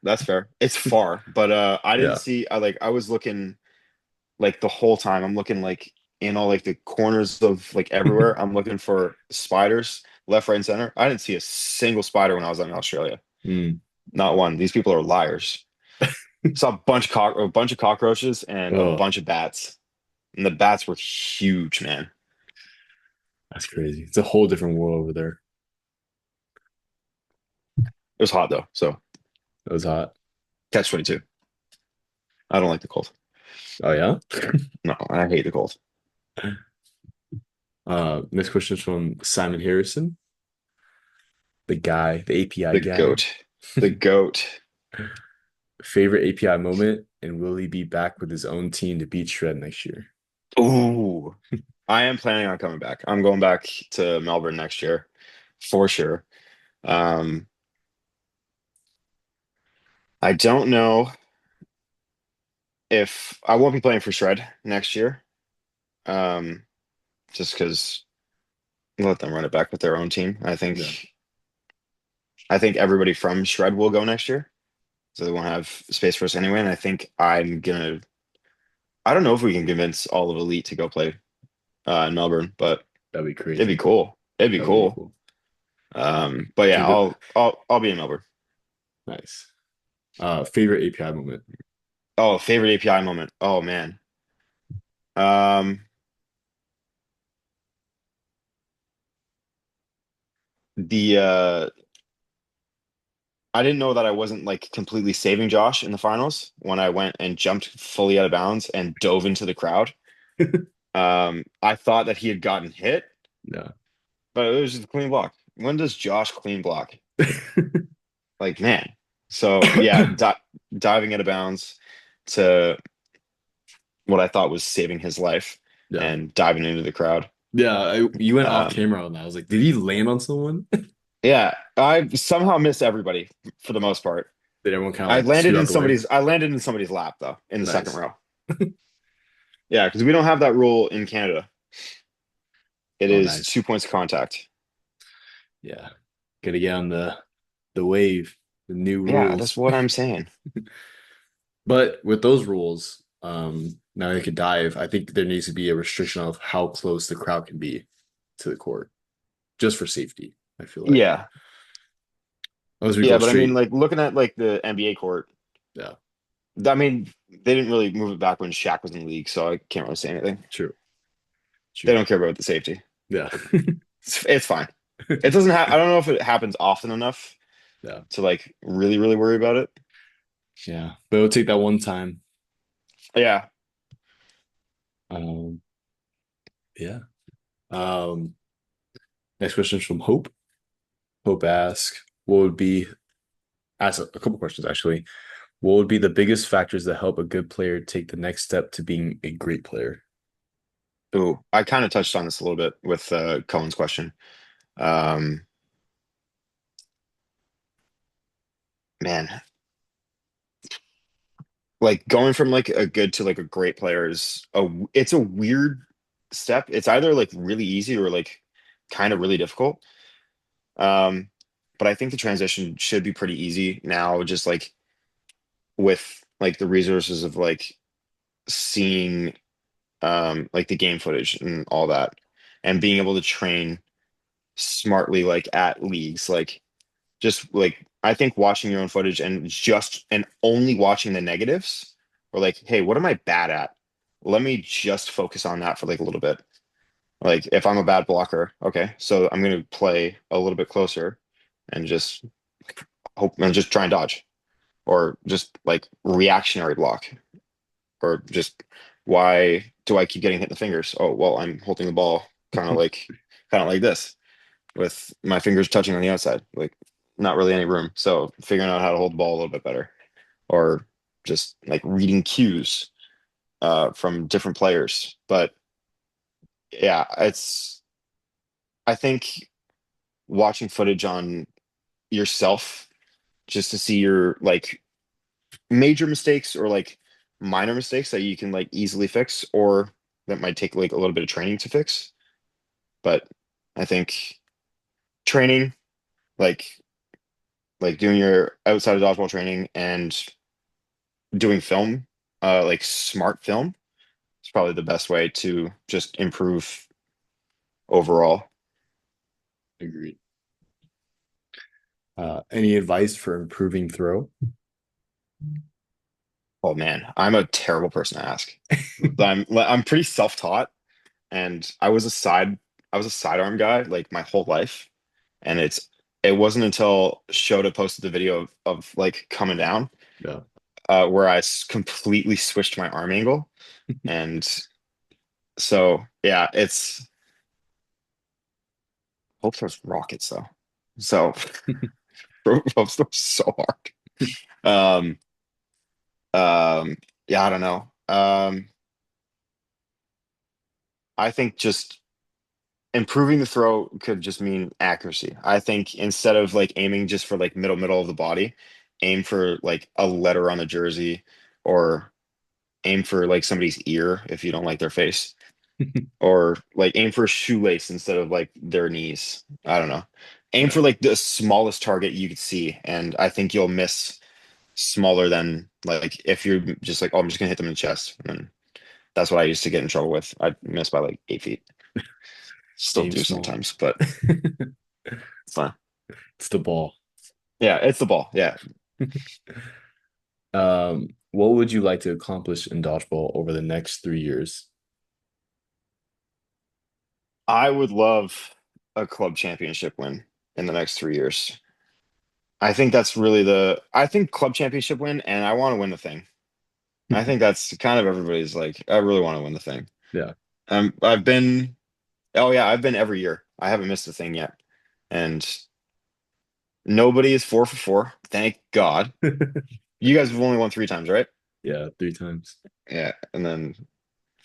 that's fair. It's far, but I didn't Yeah. see I was looking like the whole time. I'm looking like in all like the corners of like everywhere. I'm looking for spiders left, right, and center. I didn't see a single spider when I was in Australia. Mm. Not one. These people are liars. Saw a bunch of cockroaches and a Oh, bunch of bats. And the bats were huge, man. that's crazy. It's a whole different world over there. It was hot though, so That was hot. catch 22. I don't like the cold. Oh yeah. No, I hate the cold. Next question is from Simon Harrison, the guy, the API The guy. goat. The goat. Favorite API moment, and will he be back with his own team to beat Shred next year? Ooh. I am planning on coming back. I'm going back to Melbourne next year for sure. Um, I don't know if I won't be playing for Shred next year. Um, just because let them run it back with their own team. Yeah, I think everybody from Shred will go next year, so they won't have space for us anyway. And I think I don't know if we can convince all of Elite to go play in Melbourne, but that'd be it'd be crazy. cool. It'd be That would be cool. cool. But yeah, Favorite, I'll be in Melbourne. nice. Favorite API moment. Oh, favorite API moment. Oh man. Um, the I didn't know that I wasn't like completely saving Josh in the finals when I went and jumped fully out of bounds and dove into the crowd. I thought that he had gotten hit, Yeah. but it was just a clean block. When does Josh clean block? Like, man. So yeah, diving out of bounds to what I thought was saving his life Yeah. and diving into the crowd. Yeah. You went off Um, camera on that. I was like, did he land on someone? yeah, I somehow missed everybody for the most part. Did everyone kind of like scoot out the way? I landed in somebody's lap though, in the second Nice. row. Yeah, because we don't have that rule in Canada. It Oh, is nice. 2 points of contact. Yeah. Gotta get on the wave, the new Yeah, that's rules. what I'm saying. But with those rules, now they could dive. I think there needs to be a restriction of how close the crowd can be to the court, just for safety. I feel like Yeah. as we Yeah, go but I mean, straight, like looking at like the NBA court, yeah, I mean, they didn't really move it back when Shaq was in the league, so I can't really say anything. true, They true, don't care about the safety. yeah, It's fine. It doesn't have, I don't know if it happens often enough yeah, to like really, really worry about it. yeah. But it'll take that one time. Yeah. Um, yeah. Um, Next question is from Hope. Hope asks, what would be ask a couple questions actually. What would be the biggest factors that help a good player take the next step to being a great player? Ooh, I kind of touched on this a little bit with Cohen's question. Um, man, like going from like a good to like a great player it's a weird step. It's either like really easy or like kind of really difficult. Um, but I think the transition should be pretty easy now, just like with like the resources of like seeing like the game footage and all that and being able to train smartly like at leagues like just like I think watching your own footage and only watching the negatives or like hey what am I bad at, let me just focus on that for like a little bit. Like if I'm a bad blocker, okay, so I'm going to play a little bit closer and just hope and just try and dodge or just like reactionary block or just why do I keep getting hit in the fingers? Oh, well, I'm holding the ball kind of like this with my fingers touching on the outside, like not really any room. So figuring out how to hold the ball a little bit better or just like reading cues from different players. But yeah, I think watching footage on yourself just to see your like major mistakes or like minor mistakes that you can like easily fix or that might take like a little bit of training to fix. But I think training, like doing your outside of dodgeball training and doing film, like smart film, is probably the best way to just improve overall. Agreed. Any advice for improving throw? Oh man, I'm a terrible person to ask. I'm pretty self-taught and I was a sidearm guy like my whole life. And it wasn't until Shota posted the video of like coming down Yeah. where completely switched my arm angle. And so yeah, it's Hope throws rockets though. So Hope throws so hard. Um yeah, I don't know. I think just improving the throw could just mean accuracy. I think instead of like aiming just for like middle of the body, aim for like a letter on the jersey or aim for like somebody's ear if you don't like their face or like aim for a shoelace instead of like their knees. I don't know. Aim Yeah. for like the smallest target you could see and I think you'll miss smaller than like if you're just like oh I'm just gonna hit them in the chest and then that's what I used to get in trouble with. I'd miss by like 8 feet. Still Aim do small. sometimes, but it's fine. It's the ball. Yeah, it's the ball. Yeah. What would you like to accomplish in dodgeball over the next 3 years? I would love a club championship win in the next 3 years. I think that's really I think club championship win, and I want to win the thing. I think that's kind of everybody's like, I really want to win the thing. Yeah. I've been, oh yeah, I've been every year. I haven't missed a thing yet. And nobody is 4 for 4. Thank God. You guys have only won 3 times, right? Yeah, 3 times. Yeah. And then,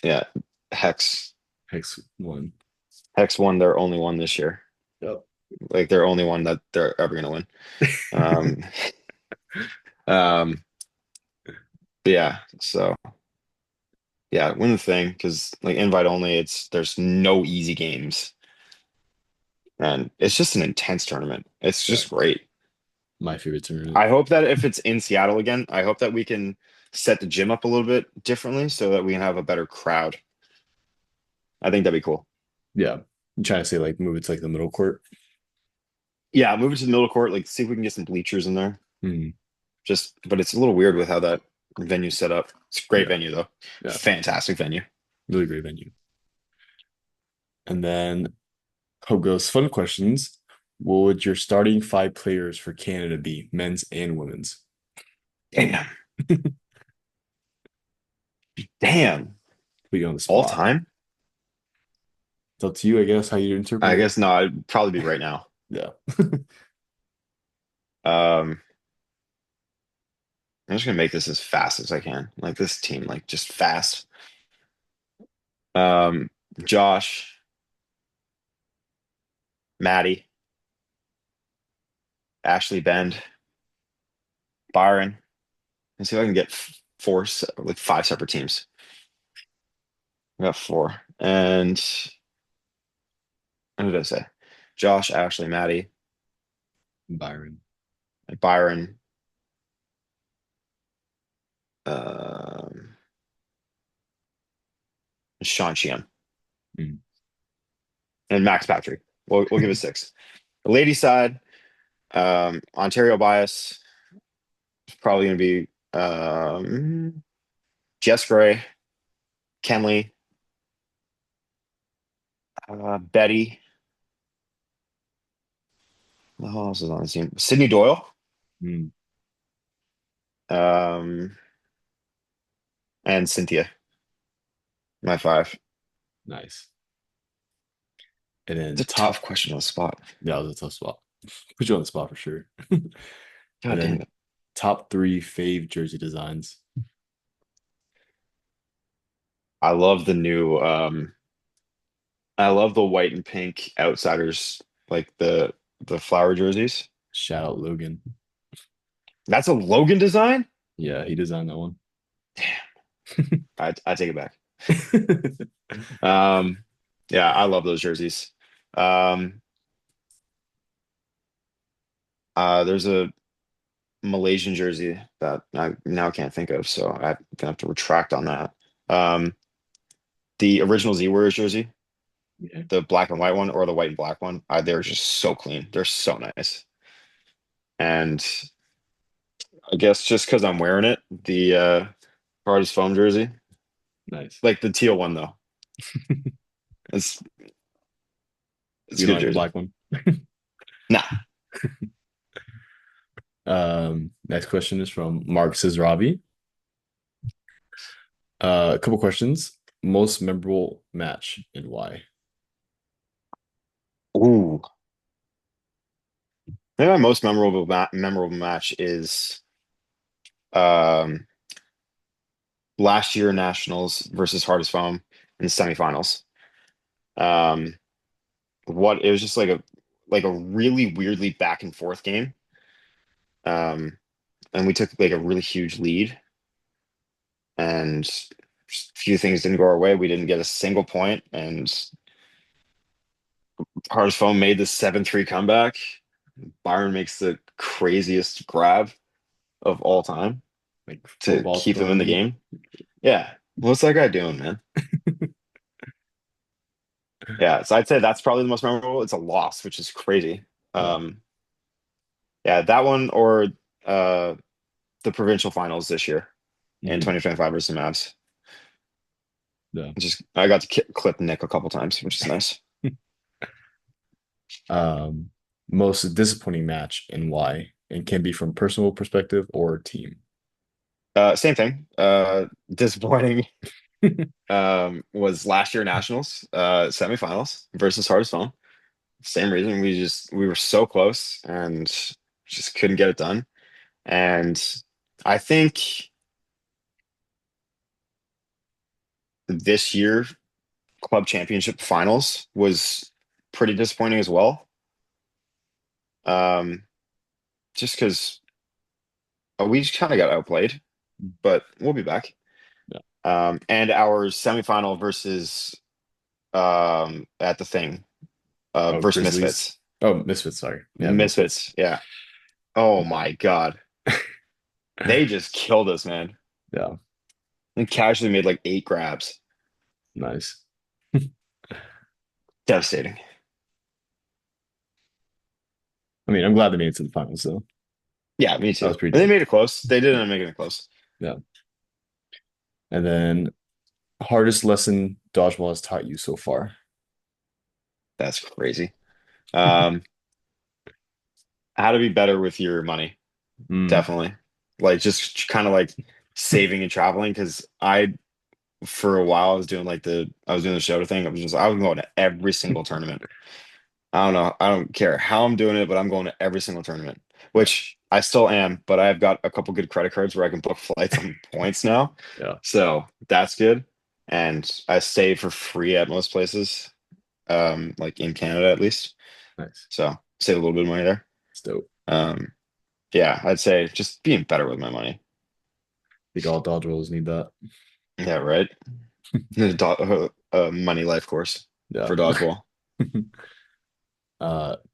yeah, Hex, Hex one. Hex won their only one this year. Yep. Like their only one that they're ever going to win. Um, Um, yeah, so yeah, win the thing because like invite only, there's no easy games, and it's just an intense tournament. It's Yeah, just great. my favorite tournament. I hope that if it's in Seattle again, I hope that we can set the gym up a little bit differently so that we can have a better crowd. I think that'd be cool. Yeah, I'm trying to say like move it to like the middle court. Yeah, move it to the middle court, like see if we can get some bleachers in there. Hmm. Just, but it's a little weird with how that venue's set up. It's a great Yeah, venue though. yeah, Fantastic venue. really great venue. And then Hope goes fun questions. What would your starting five players for Canada be, men's and women's? Damn. Damn. Put you on the All spot. time? It's up to you, I guess, how you interpret I it. guess no, it'd probably be right now. Yeah. Um, I'm just gonna make this as fast as I can. Like this team, like just fast. Um, Josh, Maddie, Ashley Bend, Byron. Let's see if I can get like five separate teams. I got four. And what did I say? Josh, Ashley, Maddie, Byron. Byron, um, Sean Sheehan, Mm. and Max Patrick. We'll give it six. The ladies side, Ontario bias is probably going to be Jess Gray, Kenley, Betty. Who else is on the team? Sydney Doyle, Mm. um, and Cynthia. My five. Nice. And It's then a tough question on the spot. that was a tough spot. Put you on the spot for sure. And God damn then it. top three fave jersey designs. I love the new I love the white and pink outsiders, like the flower jerseys. Shout out Logan. That's a Logan design? Yeah, he designed that one. I take it back. Um, yeah, I love those jerseys. Um, there's a Malaysian jersey that I now can't think of, so I'm gonna have to retract on that. Um, the original Z Warriors jersey, Yeah. the black and white one or the white and black one, they're just so clean. They're so nice. And I guess just because I'm wearing it, the hardest foam jersey, Nice. like the teal one though, it's it's You a don't good like the jersey. black one? Nah, Next question is from Mark Ravi. A couple questions. Most memorable match and why? ooh, maybe my most memorable match is um last year Nationals versus Hardest Foam in the semifinals. Um, what it was just like a really weirdly back and forth game. Um, and we took like a really huge lead, and just a few things didn't go our way. We didn't get a single point, and Hardest Foam made the 7-3 comeback. Byron makes the craziest grab of all time Like four to balls keep thrown them at in the you? game. Yeah. What's that guy doing, man? Yeah, so I'd say that's probably the most memorable. It's a loss, which is crazy. Yeah. Um, yeah, that one or uh the provincial finals this year in Mhm. 2025 versus the Mavs. Yeah. Just I got to clip Nick a couple times, which is nice. Um, Most disappointing match and why? And can be from personal perspective or team. Same thing. Disappointing was last year Nationals semifinals versus Hardest Phone. Same reason we were so close and just couldn't get it done. And I think this year club championship finals was pretty disappointing as well. Um, just because We just kind of got outplayed, but we'll be back. Yeah. And our semifinal versus at the thing Oh, versus Grizzlies. Misfits. Oh, Misfits, sorry. Yeah, Misfits. Misfits, yeah. Oh Yeah. my God. They just killed us, man. Yeah. And casually made like 8 grabs. Nice. Devastating. I mean, I'm glad they made it to the finals though. Yeah, me That too. was pretty And they dope. made it close. They did end up making it close. Yeah. And then hardest lesson dodgeball has taught you so far. That's crazy. Um, how to be better with your money. Mm, Definitely. Like just kind of like saving and traveling because for a while I was doing the show thing. I was going to every single tournament. I don't know. I don't care how I'm doing it, but I'm going to every single tournament, yeah. which I still am, but I've got a couple good credit cards where I can book flights on points now. Yeah. So that's good. And I stay for free at most places, like in Canada at least. Nice. So save a little bit of money there. It's dope. Um, yeah, I'd say just being better with my money. I think all dodgeballers need that. Yeah, right. Money life course Yeah. for dodgeball.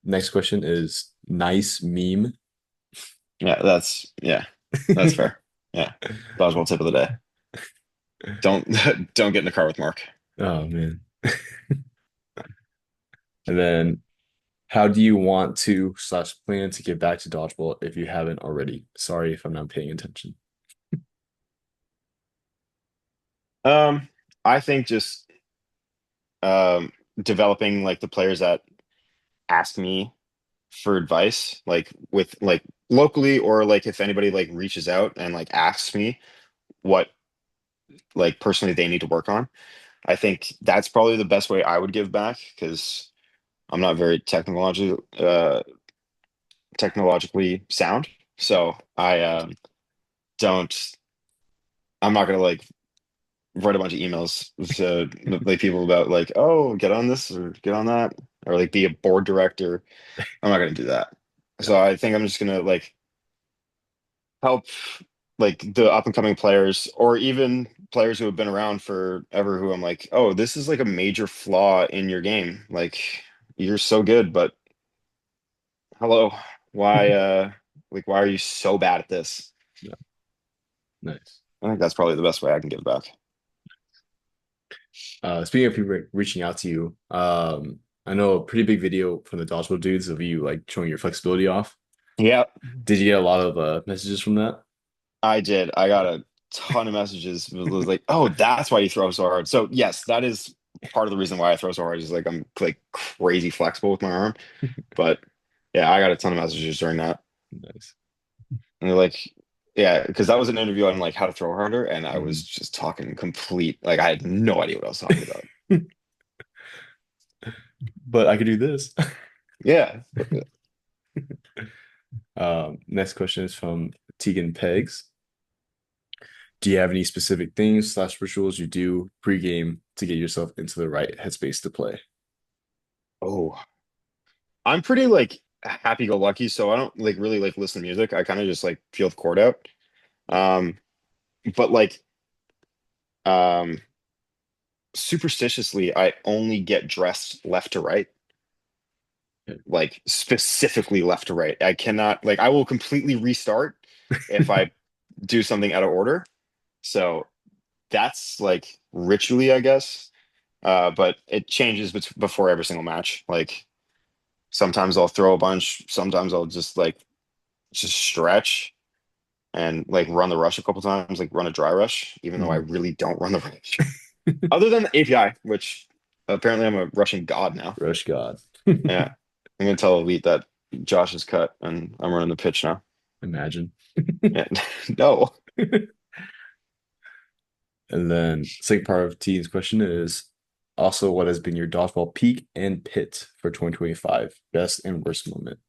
Next question is nice meme. Yeah, that's fair. Yeah, dodgeball tip of the day. Don't don't get in the car with Mark. Oh man. And then how do you want to slash plan to get back to dodgeball if you haven't already? Sorry if I'm not paying attention. Um, I think just developing like the players that ask me for advice, like with like locally or like if anybody like reaches out and like asks me what like personally they need to work on. I think that's probably the best way I would give back because I'm not very technologically sound. So don't I'm not gonna like write a bunch of emails to like people about like, oh, get on this or get on that, or like be a board director. I'm not gonna do that. Yeah. So I think I'm just gonna like help like the up and coming players or even players who have been around forever who I'm like, oh, this is like a major flaw in your game. Like you're so good, but hello, why why are you so bad at this? Yeah. Nice. I think that's probably the best way I can give back. Speaking of people reaching out to you, I know a pretty big video from the dodgeball dudes of you like showing your flexibility off. Yeah, Did you get a lot of messages from that? I did. I got a ton of messages. It was like, oh, that's why you throw so hard. So yes, that is part of the reason why I throw so hard is like I'm like crazy flexible with my arm. But yeah, I got a ton of messages during that. Nice. And they're like, yeah, because that was an interview on like how to throw harder, and I was Mhm. just talking complete like I had no idea what I was talking about. But I could do this. Yeah. Next question is from Tegan Pegs. Do you have any specific things slash rituals you do pregame to get yourself into the right headspace to play? Oh, I'm pretty like happy-go-lucky, so I don't like really like listen to music. I kind of just like feel the chord out. Um, but like um superstitiously, I only get dressed left to right, like specifically left to right. I cannot like I will completely restart if I do something out of order. So that's like ritually, I guess. But it changes before every single match. Like sometimes I'll throw a bunch, sometimes I'll just stretch and like run the rush a couple times, like run a dry rush, even though I Mhm. really don't run the rush. Other than the API, which apparently I'm a rushing god now. Rush God. Yeah. I'm gonna tell Elite that Josh is cut and I'm running the pitch now. Imagine. Yeah. No. And then second part of T's question is also what has been your dodgeball peak and pit for 2025? Best and worst moment.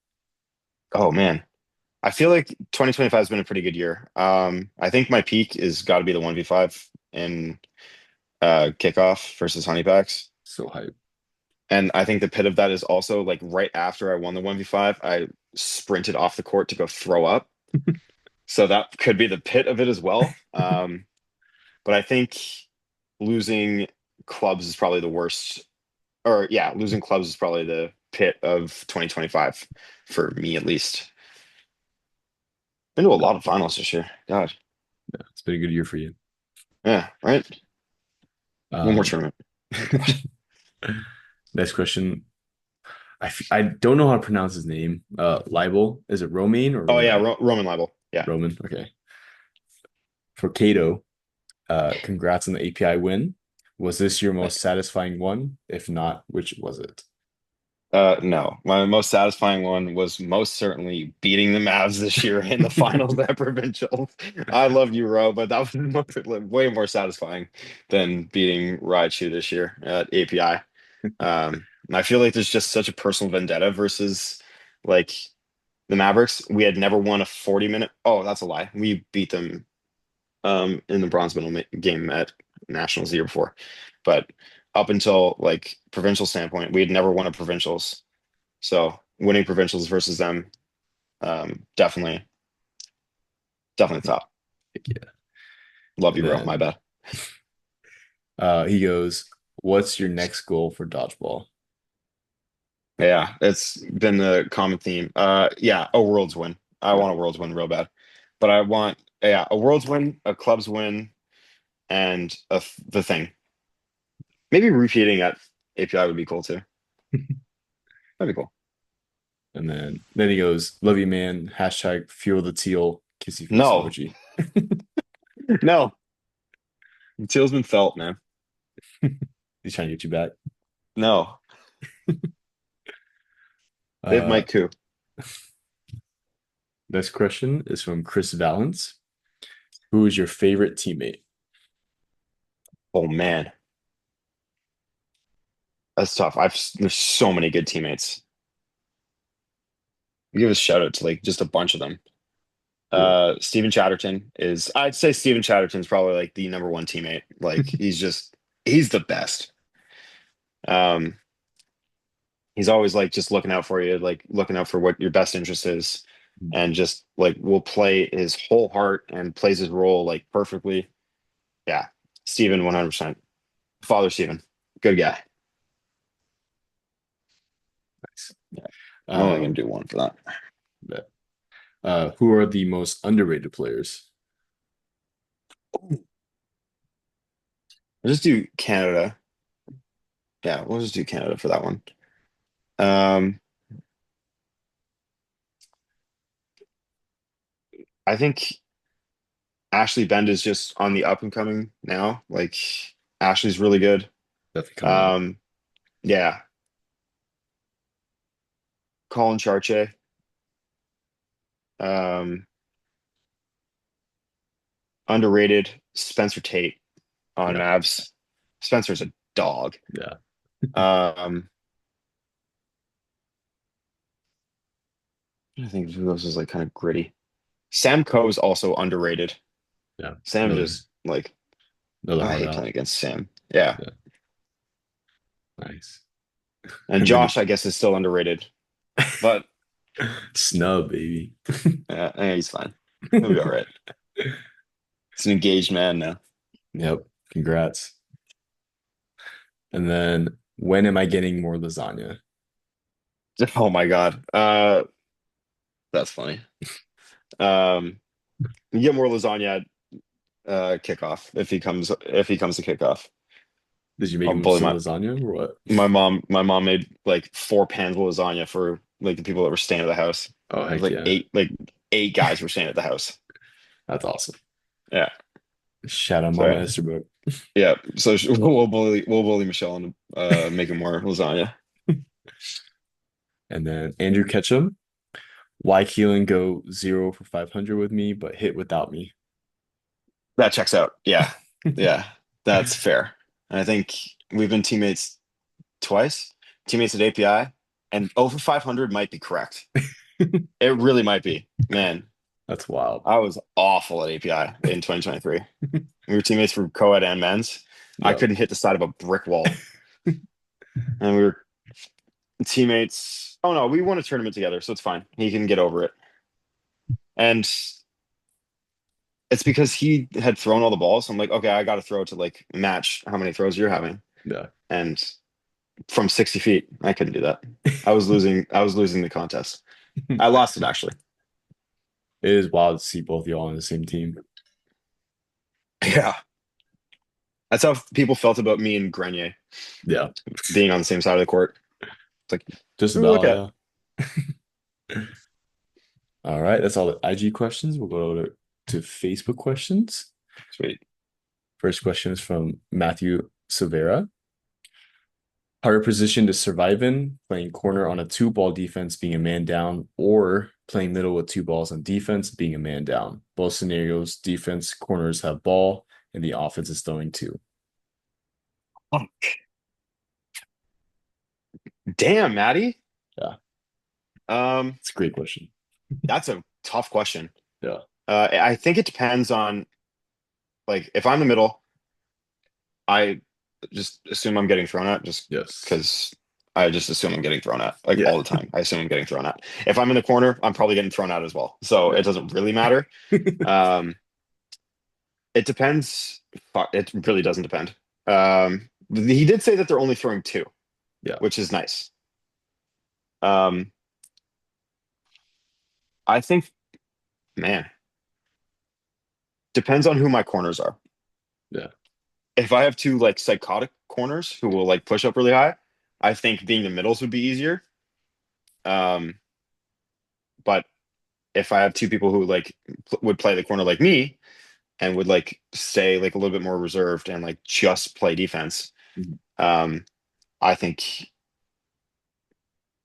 Oh man. I feel like 2025 has been a pretty good year. I think my peak is got to be the 1v5 in kickoff versus Honeypacks. So hype. And I think the pit of that is also like right after I won the 1v5, I sprinted off the court to go throw up. So that could be the pit of it as well. But I think losing clubs is probably the worst. Or yeah, losing clubs is probably the pit of 2025 for me at least. Been to a lot of finals this year. God. It's been a good year for you. Yeah, right? One more Um, tournament. Oh God. Next question. I don't know how to pronounce his name. Libel. Is it Romain or Oh yeah, Roman? Roman libel. Yeah. Roman. Okay. For Cato, congrats on the API win. Was this your most Thanks. satisfying one? If not, which was it? No, my most satisfying one was most certainly beating the Mavs this year in the finals at Provincial. I love you, Ro, but that was way more satisfying than beating Raichu this year at API. And I feel like there's just such a personal vendetta versus like the Mavericks. We had never won a 40-minute. Oh, that's a lie. We beat them in the bronze medal game at Nationals the year before. But up until like provincial standpoint, we had never won a provincials. So winning provincials versus them, definitely, definitely top. Yeah. Love And you, bro. My then bad. he goes, "What's your next goal for dodgeball?" Yeah, it's been the common theme. Yeah, a world's win. I Yeah. want a world's win real bad, but I want a world's win, a club's win, and the thing. Maybe repeating at API would be cool too. That'd be cool. And then he goes, "Love you, man." Hashtag fuel the teal kissy face No, emoji. no, the teal's been felt, man. He's trying to get you back. No, they have Uh, Mike Koo. Next question is from Chris Valance. Who is your favorite teammate? Oh man, that's tough. There's so many good teammates. Give a shout out to like just a bunch of them. Yeah. Steven Chatterton is, I'd say Steven Chatterton's probably like the number one teammate. Like he's the best. Um, he's always like just looking out for you, like looking out for what your best interest is, and just like will play his whole heart and plays his role like perfectly. Yeah, Steven, 100%. Father Steven, good guy. Nice. Yeah, I'm only gonna Um, do one for that. but, who are the most underrated players? I'll just do Canada. Yeah, we'll just do Canada for that one. Um, I think Ashley Bend is just on the up and coming now. Like Ashley's really good. Definitely coming up. Um, yeah, Colin Charche. Um, underrated Spencer Tate on Yeah. Mavs. Spencer's a dog. Yeah. Um, I think who else is like kind of gritty. Sam Coe is also underrated. Yeah. Sam Another just like another I hard hate out. playing against Sam. Yeah, Yeah. Nice. and And then Josh I guess is still underrated, but snub, baby. he's fine. He'll be all right. He's an engaged man now. Yep. Congrats. And then when am I getting more lasagna? Oh my God. That's funny. Um, you get more lasagna at kickoff if he comes to kickoff. Did you make I'll him bully some my lasagna or what? my mom made like 4 pans of lasagna for like the people that were staying at the house. Oh, It was heck yeah. like eight guys were staying at the house. That's awesome. Yeah. Shout out So Mama Esterbrook. yeah. So we'll bully Michelle and make him more lasagna. And then Andrew Ketchum. Why Keelan go 0 for 500 with me, but hit without me? That checks out. Yeah. Yeah. That's fair. And I think we've been teammates twice, teammates at API, and over 500 might be correct. It really might be. Man, That's wild. I was awful at API in 2023. We were teammates for co-ed and men's. I Yep. couldn't hit the side of a brick wall. And we were teammates. Oh no, we won a tournament together, so it's fine. He can get over it. And it's because he had thrown all the balls. So I'm like, okay, I got to throw to like match how many throws you're having. Yeah. And from 60 feet, I couldn't do that. I was losing. I was losing the contest. I lost it actually. It is wild to see both y'all on the same team. Yeah, that's how people felt about me and Grenier Yeah. being on the same side of the court. It's like, Just who to look about, at? yeah. All right. That's all the IG questions. We'll go to Facebook questions. Sweet. First question is from Matthew Severa. Harder position to survive in, playing corner on a two ball defense, being a man down, or playing middle with two balls on defense, being a man down. Both scenarios, defense corners have ball, and the offense is throwing two. Oh, damn, Maddie. Yeah, Um, it's a great question. that's a tough question. Yeah. I think it depends on like if I'm the middle, I just assume I'm getting thrown at just Yes. because I just assume I'm getting thrown at like Yeah. all the time. I assume I'm getting thrown at. If I'm in the corner, I'm probably getting thrown at as well. So it Yeah. doesn't really matter. Um, it depends. It really doesn't depend. He did say that they're only throwing two, Yeah. which is nice. Um, I think, man, depends on who my corners are. Yeah. If I have two like psychotic corners who will like push up really high, I think being the middles would be easier. Um, but if I have two people who like would play the corner like me and would like stay like a little bit more reserved and like just play defense, Mhm. um, I think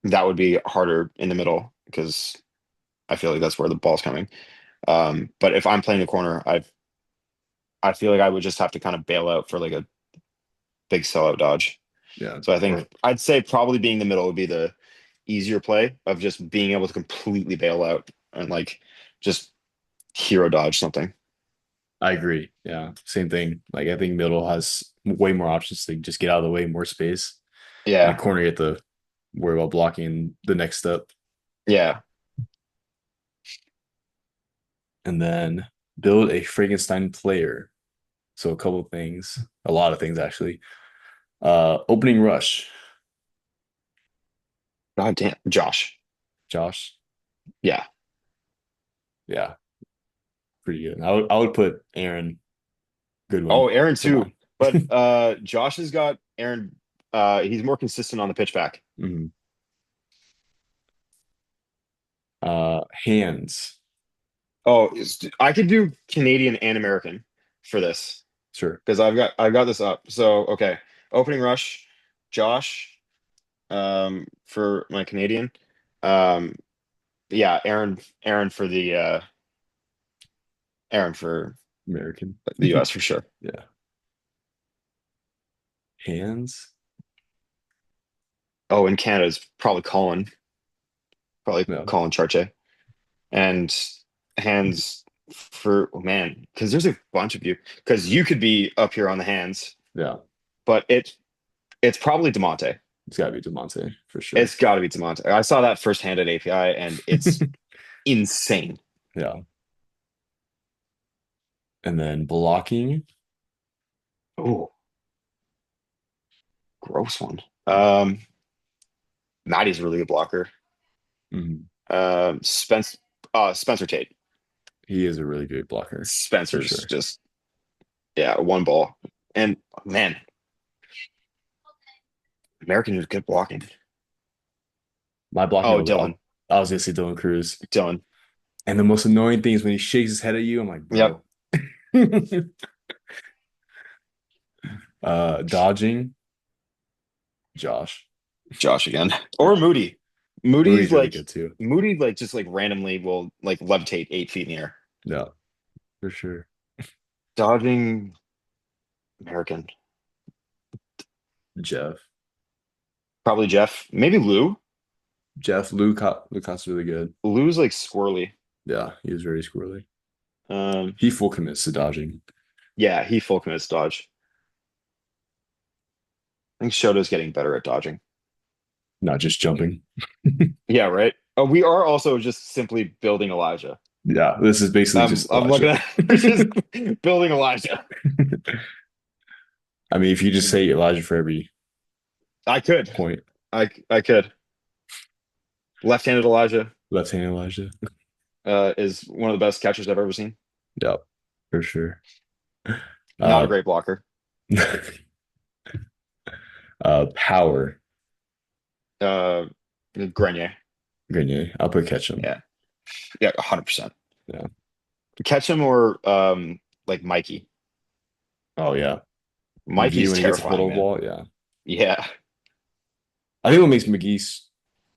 that would be harder in the middle because I feel like that's where the ball's coming. But if I'm playing the corner, I feel like I would just have to kind of bail out for like a big sellout dodge. Yeah. So I think Or I'd say probably being the middle would be the easier play of just being able to completely bail out and like just hero dodge something. I agree. Yeah. Same thing. Like I think middle has way more options to just get out of the way, more space. And a Yeah. corner you have to worry about blocking the next step. Yeah. And then build a Frankenstein player. So a couple of things, a lot of things actually. Opening rush, God damn. Josh. Josh. Yeah. Yeah, pretty good. I would put Aaron Oh, Goodwin. Aaron Come too. on. But Josh has got Aaron he's more consistent on the pitch back. Mhm. Hands. Oh, I could do Canadian and American for this Sure. because I've got this up. So, okay. Opening rush, Josh for my Canadian. Um yeah, Aaron for American. the US for sure. Yeah. Hands. Oh, in Canada's probably No. Colin Charche. And hands for oh man, because there's a bunch of you. Because you could be up here on the hands, Yeah. but it's probably Demonte. It's gotta be Demonte for sure. It's got to be Demonte. I saw that firsthand at API, and it's insane. Yeah. And then blocking. Oh, gross one. Maddie's a really good blocker. Mhm. Spence, Spencer Tate. He is a really good blocker for Spencer's sure. just yeah, one ball. And man, American is good blocking. My blocking, Oh, Dylan, I was gonna say Dylan Cruz. Dylan. And the most annoying thing is when he shakes his head at you, I'm like, Yep, bro. Dodging, Josh. Josh again. Or Yeah. Moody. Moody's Moody's really like good too. Moody like just like randomly will like levitate 8 feet in the air. Yeah, for sure. Dodging American. Jeff. Probably Jeff. Maybe Lou. Luca's really good. Lou's like squirrely. Yeah, he was very squirrely. Um, He full commits to dodging, yeah, he full commits dodge. I think Shoto's getting better at dodging. not just jumping. Yeah, right. We are also just simply building Elijah. Yeah, this is basically just I'm looking Elijah. at just building Elijah. I mean, if you just say Elijah for every I could. point, I could. Left-handed Elijah left-handed Elijah. is one of the best catchers I've ever seen. Yep, for sure. Not a Uh, great blocker. power. Uh, Grenier. Grenier. I'll put Ketchum. Yeah, yeah, 100%. Yeah. Catch him or like Mikey. Oh yeah. McGee Mikey's when he gets a hold terrifying, of the man. ball. Yeah. Yeah, I think what makes McGee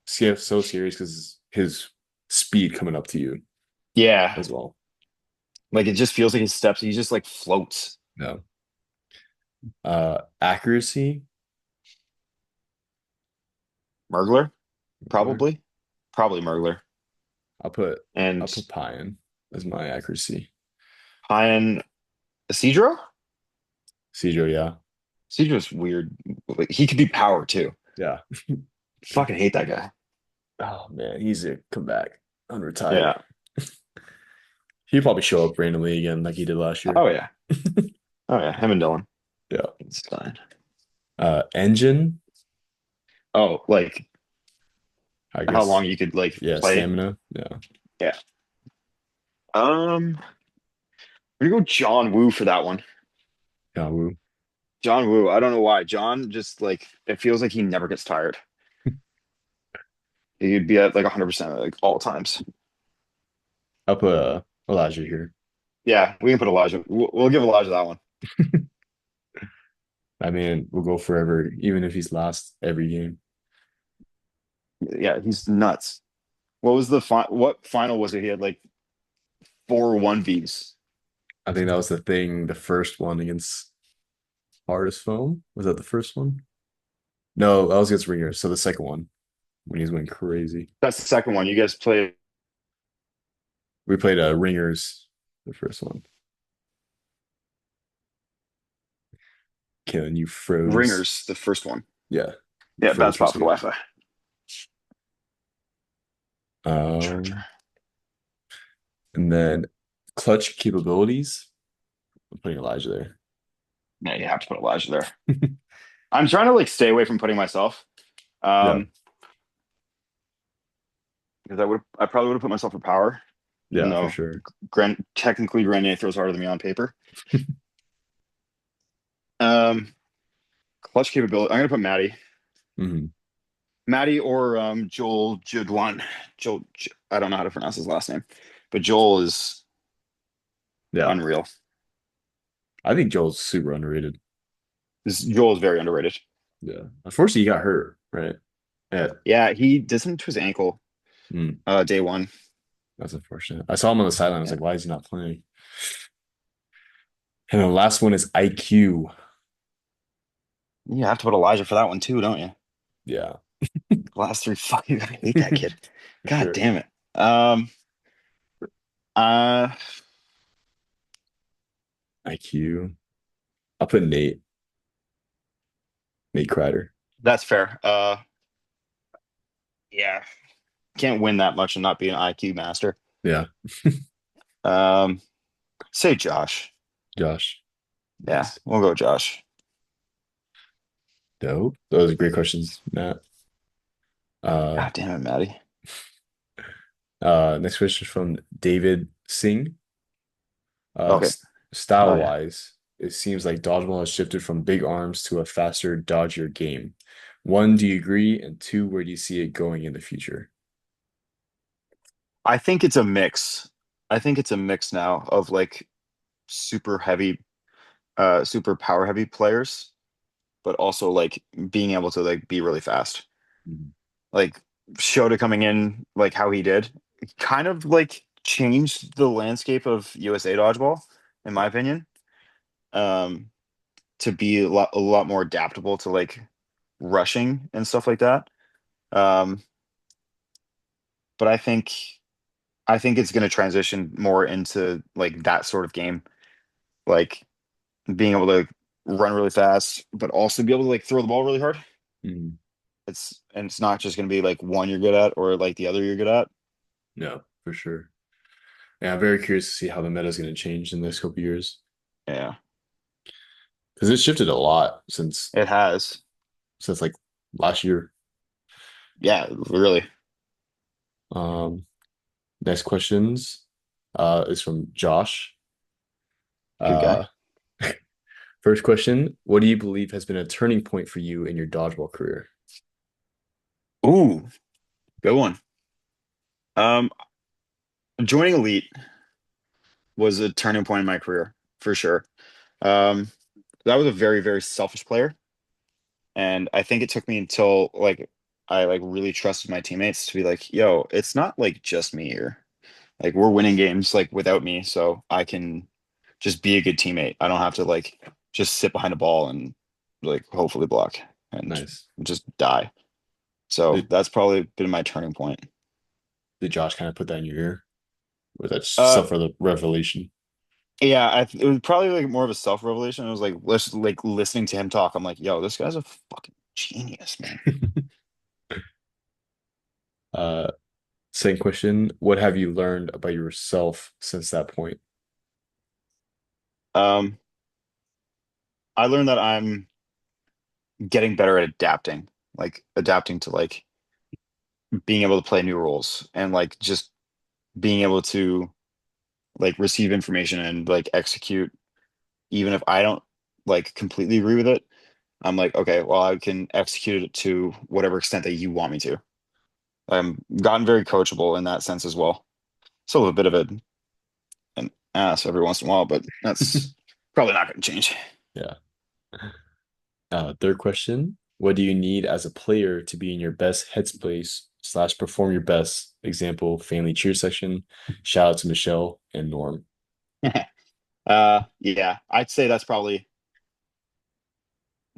so serious because his speed coming up to you yeah. as well. Like it just feels like his steps. He just like floats. Yeah. Accuracy. Murgler, Murgler. probably Murgler. I'll put And I'll put Pine as my accuracy. Ryan Isidro. Cedro, yeah. Isidro's weird. Like, he could be power too. Yeah. Fucking hate that guy. Oh man, he's a come back unretired. Yeah. He'd probably show up randomly again like he did last year. Oh yeah. Oh yeah. Him and Dylan. Yeah. It's fine. Engine, Oh, like I how guess. long you could like Yeah, play. stamina. Yeah. Yeah. Um, we're gonna go John Woo for that one. Yeah, woo. John Woo. I don't know why. John just like it feels like he never gets tired. He'd be at like 100% at like all times. I'll put Elijah here. Yeah, we can put Elijah. We'll give Elijah that one. I mean, we'll go forever, even if he's last every game. Yeah, he's nuts. What was the what final was it? He had like four 1Vs. I think that was the thing, the first one against Hardest Foam. Was that the first one? No, that was against Ringer. So the second one when he was going crazy. That's the second one. You guys played We played Ringers, the first one. Kaelan, you froze. Ringers, the first one. Yeah, you Yeah, bad froze for a spot for the second. Wi-Fi. Um, and then clutch capabilities. I'm putting Elijah there. Yeah, you have to put Elijah there. I'm trying to like stay away from putting myself. Yeah, Um, because I probably would have put myself for power, even yeah, for though sure. Technically Grenier throws harder than me on paper. Um, clutch capability. I'm gonna put Maddie. Hmm. Maddie or Joel Judwan. I don't know how to pronounce his last name, but Joel is Yeah, unreal. I think Joel's super underrated. Joel is very underrated. Yeah, unfortunately, he got hurt, right? Yeah, Yeah, he did something to his ankle mm, day one. that's unfortunate. I saw him on the sideline. I was Yeah. like, why is he not playing? And the last one is IQ. You have to put Elijah for that one too, don't you? Yeah, Last three fucking I hate that kid. for God sure. damn it. Uh IQ. I'll put Nate Kreider. that's fair. Yeah. Can't win that much and not be an IQ master. Yeah, Um say Josh. Josh. Yeah, Nice. we'll go Josh. Dope. Those are great questions, Matt. Uh, God damn it, Maddie. next question is from David Singh. Okay. Style Oh yeah. wise, it seems like dodgeball has shifted from big arms to a faster, dodgier game. One, do you agree? And two, where do you see it going in the future? I think it's a mix. I think it's a mix now of like super heavy, super power heavy players, but also like being able to like be really fast. Mhm. Like Shota coming in like how he did, kind of like changed the landscape of USA dodgeball, in my opinion. Um, to be a lot more adaptable to like rushing and stuff like that. Um, but I think it's going to transition more into like that sort of game, like being able to run really fast, but also be able to like throw the ball really hard. Mhm. It's not just going to be like one you're good at or like the other you're good at. No, for sure. Yeah, I'm very curious to see how the meta is going to change in the next couple years Yeah, because it's shifted a lot it has. since like last year. Yeah, really. Um, Next questions is from Josh. Good guy. Uh, First question, what do you believe has been a turning point for you in your dodgeball career? Ooh, good one. Um, Joining Elite was a turning point in my career for sure. Um, that was a very, very selfish player. And I think it took me until like I like really trusted my teammates to be like, yo, it's not like just me here. Like we're winning games like without me, so I can just be a good teammate. I don't have to like just sit behind a ball and like hopefully block and Nice. just die. So Did, that's probably been my turning point. did Josh kind of put that in your ear? Or was that just Uh stuff for the revelation? yeah, it was probably like more of a self-revelation. It was like listening to him talk. I'm like, yo, this guy's a fucking genius, man. Uh, Second question, what have you learned about yourself since that point? Um, I learned that I'm getting better at adapting, like adapting to like being able to play new roles and like just being able to like receive information and like execute even if I don't like completely agree with it. I'm like, okay, well, I can execute it to whatever extent that you want me to. I'm gotten very coachable in that sense as well. Still a bit of an ass every once in a while, but that's probably not going to change. Yeah. Third question, what do you need as a player to be in your best headspace slash perform your best? Example, family cheer section. Shout out to Michelle and Norm. Yeah, I'd say that's probably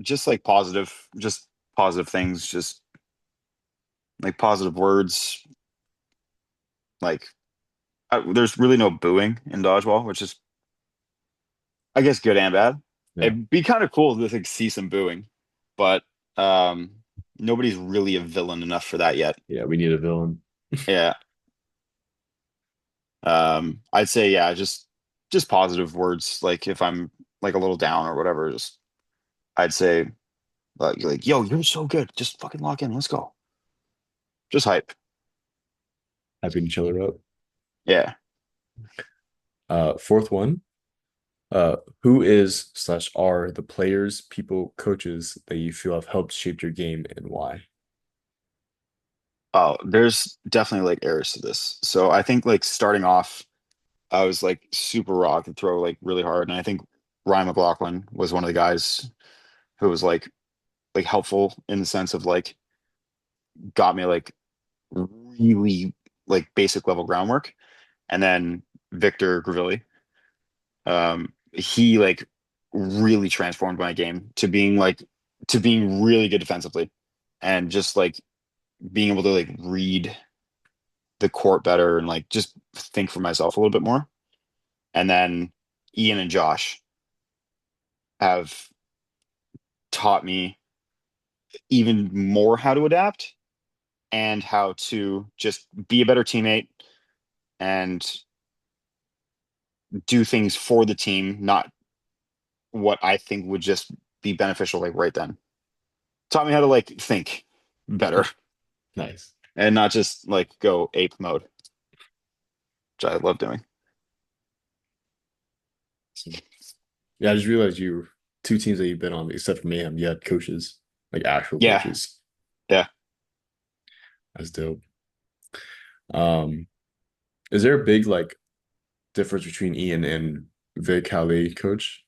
just like just positive things, just like positive words. Like, there's really no booing in dodgeball, which is, I guess, good and bad. Yeah. It'd be kind of cool to like see some booing, but um, nobody's really a villain enough for that yet. Yeah, we need a villain. Yeah. I'd say yeah, just positive words. Like if I'm like a little down or whatever, just I'd say like, yo, you're so good. Just fucking lock in. Let's go. Just hype. Happy to chill her up. Yeah. Fourth one, who is slash are the players, people, coaches that you feel have helped shape your game and why? Oh, there's definitely like errors to this. So I think like starting off, I was like super raw, could throw like really hard, and I think Ryan McLaughlin was one of the guys who was like helpful in the sense of like got me like really like basic level groundwork. And then Victor Gravilli, he like really transformed my game to being really good defensively and just like being able to like read the court better and like just think for myself a little bit more. And then Ian and Josh have taught me even more how to adapt and how to just be a better teammate and do things for the team, not what I think would just be beneficial like right then. Taught me how to like think better Nice. and not just like go ape mode, which I love doing. So, yeah, I just realized you two teams that you've been on, except for Mayhem, you had coaches, like actual Yeah, coaches. yeah. That's dope. Um, is there a big like difference between Ian and Vic Calais coach?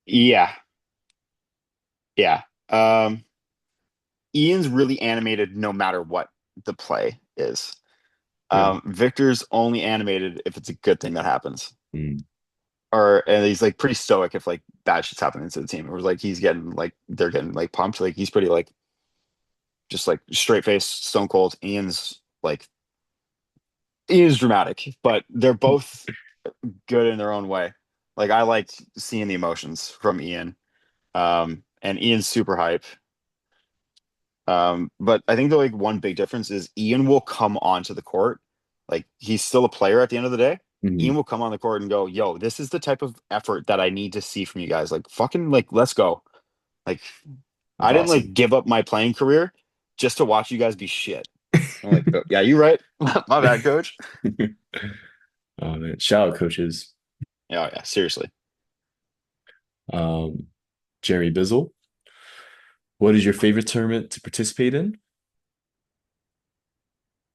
Yeah, yeah. Ian's really animated no matter what the play is. Really? Victor's only animated if it's a good thing that happens. Mm. Or and he's like pretty stoic if like bad shit's happening to the team. Or like he's getting like they're getting like pumped. Like he's pretty like just like straight face, stone cold. Ian's dramatic, but they're both good in their own way. Like I liked seeing the emotions from Ian. And Ian's super hype. But I think the like one big difference is Ian will come onto the court like he's still a player at the end of the day. Ian Mhm. will come on the court and go, "Yo, this is the type of effort that I need to see from you guys. Like, fucking, like, let's go." Like, That's I didn't like awesome. give up my playing career just to watch you guys be shit. I'm like, "Oh, yeah, you're right. My bad, coach." Oh man, shout out coaches. Yeah, yeah, seriously. Um, Jeremy Bizzle, what is your favorite tournament to participate in?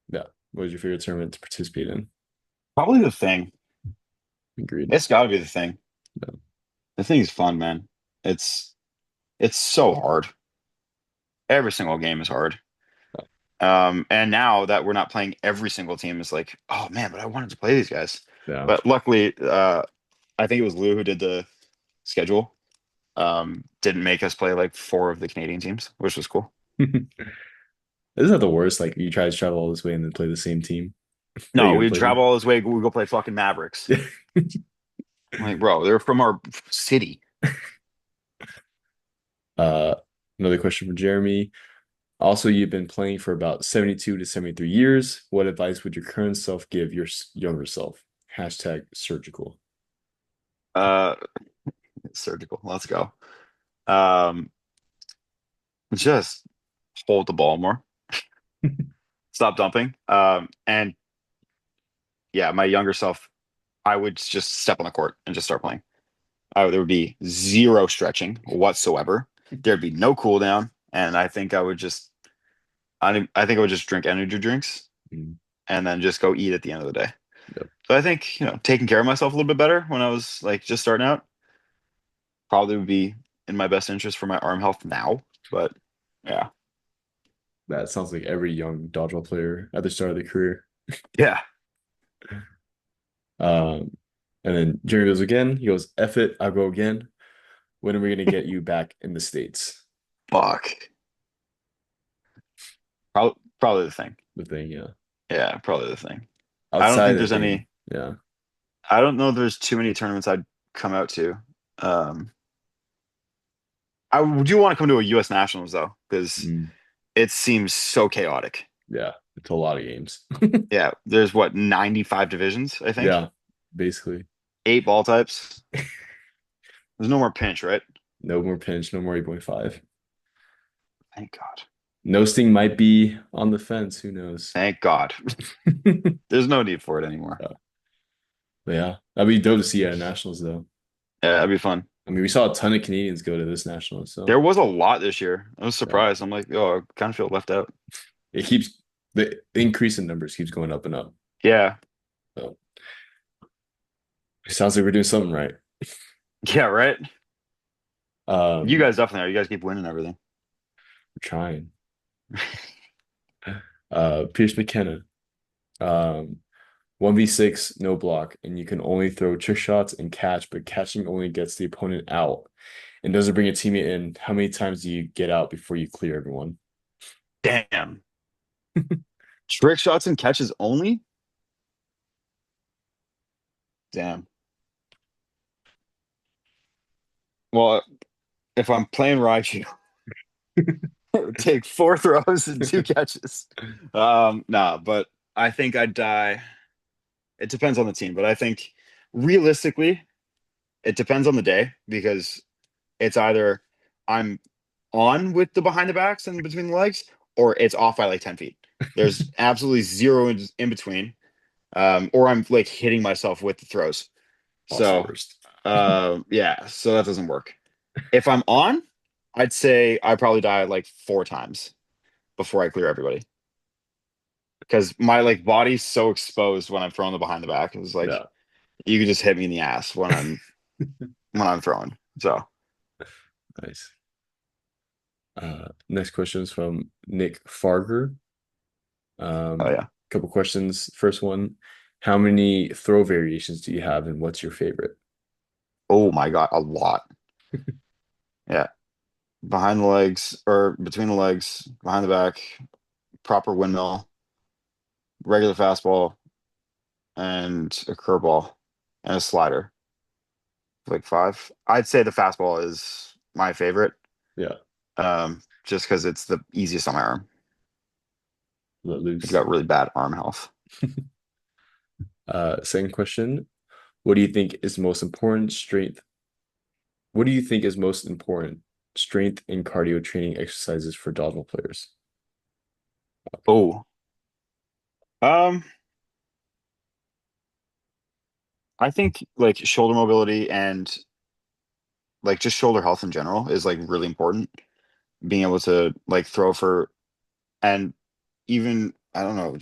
Yeah, what is your favorite tournament to participate in? Probably the thing. Agreed. It's got to be the thing. Yeah. The thing is fun, man. It's it's so hard. Every single game is hard. And now that we're not playing every single team, it's like, oh man, but I wanted to play these guys. Yeah. But luckily, I think it was Lou who did the schedule. Didn't make us play like four of the Canadian teams, which was cool. Isn't that the worst? Like you try to travel all this way and then play the same team that No, you're gonna we play them. travel all this way. We go play fucking Mavericks. I'm like, bro, they're from our city. Uh, Another question from Jeremy. Also, you've been playing for about 72 to 73 years. What advice would your current self give your younger self? Hashtag surgical. Uh, Surgical. Let's go. Um, just hold the ball more. Stop dumping. And yeah, my younger self, I would just step on the court and just start playing. There would be zero stretching whatsoever. There'd be no cool down, and I think I would just drink energy drinks Mm, and then just go eat at the end of the day. yep, So I think, taking care of myself a little bit better when I was like just starting out probably would be in my best interest for my arm health now. But yeah, that sounds like every young dodgeball player at the start of their career. yeah, Um, and then Jeremy goes again. He goes, F it, I'll go again. When are we gonna get you back in the States? fuck. Probably the thing. The thing, yeah. Yeah, probably the thing. I don't Outside think the there's thing, any. yeah. I don't know if there's too many tournaments I'd come out to. Um, I do want to come to a U.S. Nationals though, because Mm, it seems so chaotic. yeah. It's a lot of games. Yeah, there's what, 95 divisions, I think. Yeah, basically. 8 ball types. There's no more pinch, right? No more pinch, no more 8.5. Thank God. No sting might be on the fence. Who knows? Thank God. There's no need for it anymore. Yeah. But yeah, that'd be dope to see at nationals though. Yeah, that'd be fun. I mean, we saw a ton of Canadians go to this national, so There was a lot this year. I was yeah, surprised. I'm like, oh, I kind of feel left out. it keeps the increase in numbers keeps going up and up. Yeah. So it sounds like we're doing something right. Yeah, right? You Um, guys definitely are. You guys keep winning everything. we're trying. Pierce McKenna. Um, 1v6, no block, and you can only throw trick shots and catch, but catching only gets the opponent out and doesn't bring a teammate in. How many times do you get out before you clear everyone? Damn. Trick shots and catches only? Damn. Well, if I'm playing Raichu, it would take 4 throws and 2 catches. Nah, but I think I'd die. It depends on the team, but I think realistically, it depends on the day because it's either I'm on with the behind the backs and between the legs, or it's off by like 10 feet. There's absolutely zero in between. Or I'm like hitting myself with the throws. Also So, worst. yeah, so that doesn't work. If I'm on, I'd say I probably die like 4 times before I clear everybody because my like body's so exposed when I'm throwing the behind the back. It's like Yeah. you can just hit me in the ass when I'm throwing. So, Nice. Next question is from Nick Farger. oh yeah. Couple questions. First one, how many throw variations do you have and what's your favorite? Oh my God, a lot. Yeah. Behind the legs or between the legs, behind the back, proper windmill, regular fastball, and a curveball and a slider. Like 5. I'd say the fastball is my favorite. Yeah, Just because it's the easiest on my arm. let I've loose. got really bad arm health. Second question, what do you think is most important strength? What do you think is most important strength and cardio training exercises for dodgeball players? Oh, um, I think like shoulder mobility and like just shoulder health in general is like really important. Being able to like throw for and even I don't know,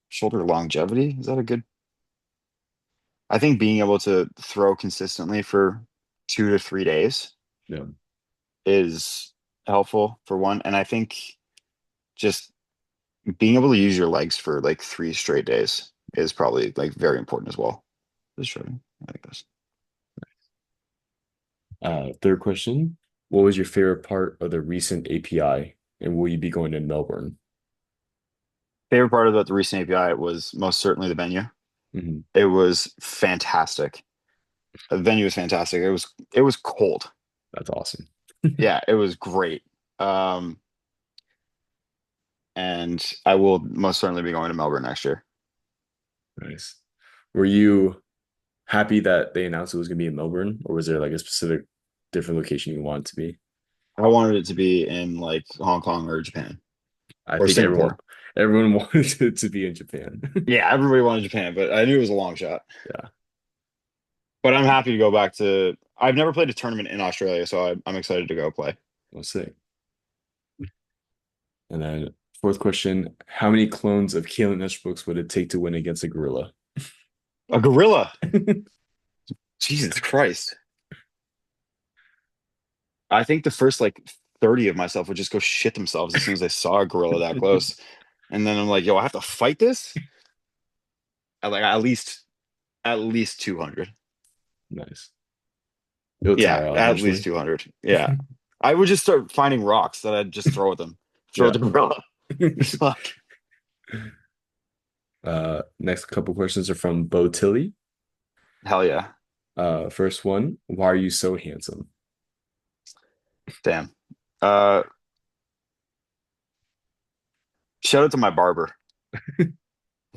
shoulder longevity, is that a good? I think being able to throw consistently for 2 to 3 days Yeah. is helpful for one. And I think just being able to use your legs for like 3 straight days is probably like very important as well. Just shredding, I think that's Third question, what was your favorite part of the recent API, and will you be going to Melbourne? favorite part about the recent API was most certainly the venue. Hmm. It was fantastic. The venue was fantastic. It was cold. That's awesome. Yeah, it was great. Um, and I will most certainly be going to Melbourne next year. Nice. Were you happy that they announced it was going to be in Melbourne, or was there like a specific different location you wanted to be? I wanted it to be in like Hong Kong or Japan I or think everyone Singapore. everyone wanted it to be in Japan. Yeah, everybody wanted Japan, but I knew it was a long shot. Yeah, But I'm happy to go back to. I've never played a tournament in Australia, so I'm excited to go play. we'll see. And then fourth question, how many clones of Kaelan Estabrooks would it take to win against a gorilla? A gorilla. Jesus Christ. I think the first like 30 of myself would just go shit themselves as soon as they saw a gorilla that close. And then I'm like, yo, I have to fight this? Like at least 200. Nice. It'll Yeah, tire out at least eventually. 200. Yeah. I would just start finding rocks that I'd just throw at them. Throw at Yeah. the gorilla. It's like, Next couple questions are from Bo Tilly. hell yeah. First one, why are you so handsome? Damn. Uh, Shout out to my barber.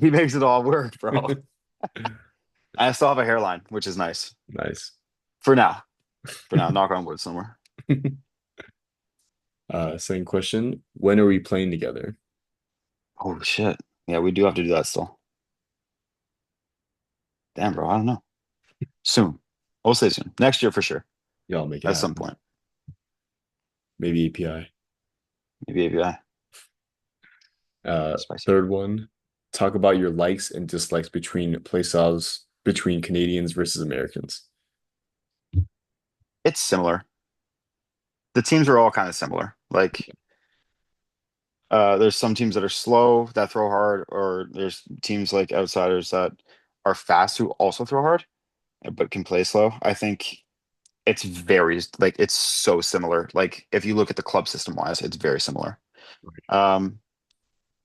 He makes it all work, bro. I still have a hairline, which is nice. Nice. For now. For now. Knock on wood somewhere. Second question, when are we playing together? Oh shit. Yeah, we do have to do that still. Damn, bro. I don't know. Soon. We'll say soon. Next year for sure. Y'all make it At some happen. point. Maybe API. Maybe ABI. Spicy. Third one, talk about your likes and dislikes between play styles between Canadians versus Americans. It's similar. The teams are all kind of similar. Like, there's some teams that are slow that throw hard, or there's teams like Outsiders that are fast who also throw hard, but can play slow. I think it's very like it's so similar. Like if you look at the club system wise, it's very similar. Um,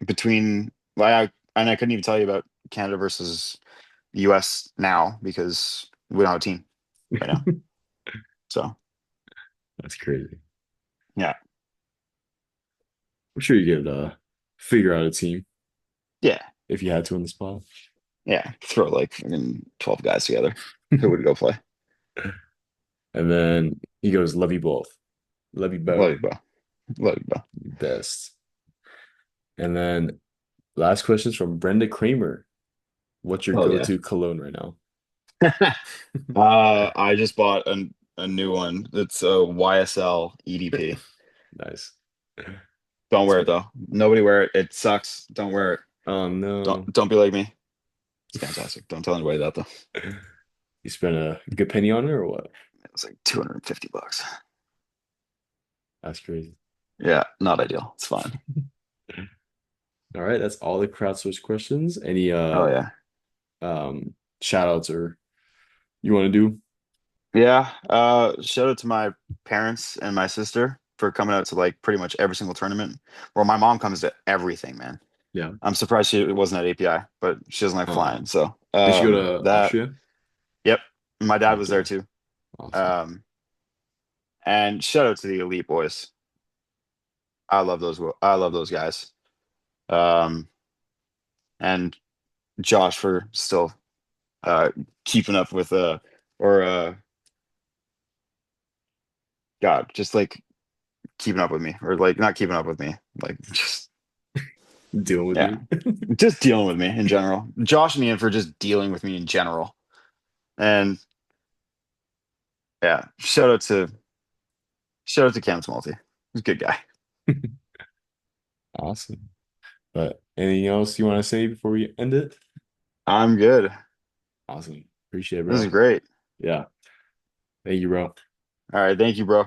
between like and I couldn't even tell you about Canada versus US now because we don't have a team right now. So That's crazy. yeah, I'm sure you could figure out a team yeah, if you had to in the spot. yeah. Throw like fucking 12 guys together. Who would go play? And then he goes, love you both. Love you Love both. you, bro. Love you, bro. Best. And then last question is from Brenda Kramer. What's your Oh yeah. go-to cologne right now? I just bought a new one. It's a YSL EDP. Nice. Don't wear it So, though. Nobody wear it. It sucks. Don't wear it. oh Don't no. don't be like me. It's fantastic. Don't tell anybody that though. You spent a good penny on it or what? It was like $250. That's crazy. Yeah, not ideal. It's fine. All right, that's all the crowdsourced questions. Any Oh yeah. shout outs or you want to do? Yeah. Shout out to my parents and my sister for coming out to like pretty much every single tournament. Well, my mom comes to everything, man. Yeah. I'm surprised she wasn't at API, but she doesn't like Oh, flying. So did you go to that Austria? yep. My dad was there Okay, too. awesome. Um and shout out to the elite boys. I love those guys. Um and Josh for still uh keeping up with or God, just like keeping up with me or like not keeping up with me, like just Dealing with yeah, you. just dealing with me in general. Josh and Ian for just dealing with me in general. And yeah, shout out to Cam Smallty. He's a good guy. Awesome. But anything else you want to say before we end it? I'm good. Awesome. Appreciate it, This is bro. great. Yeah. Thank you, bro. All right, thank you, bro.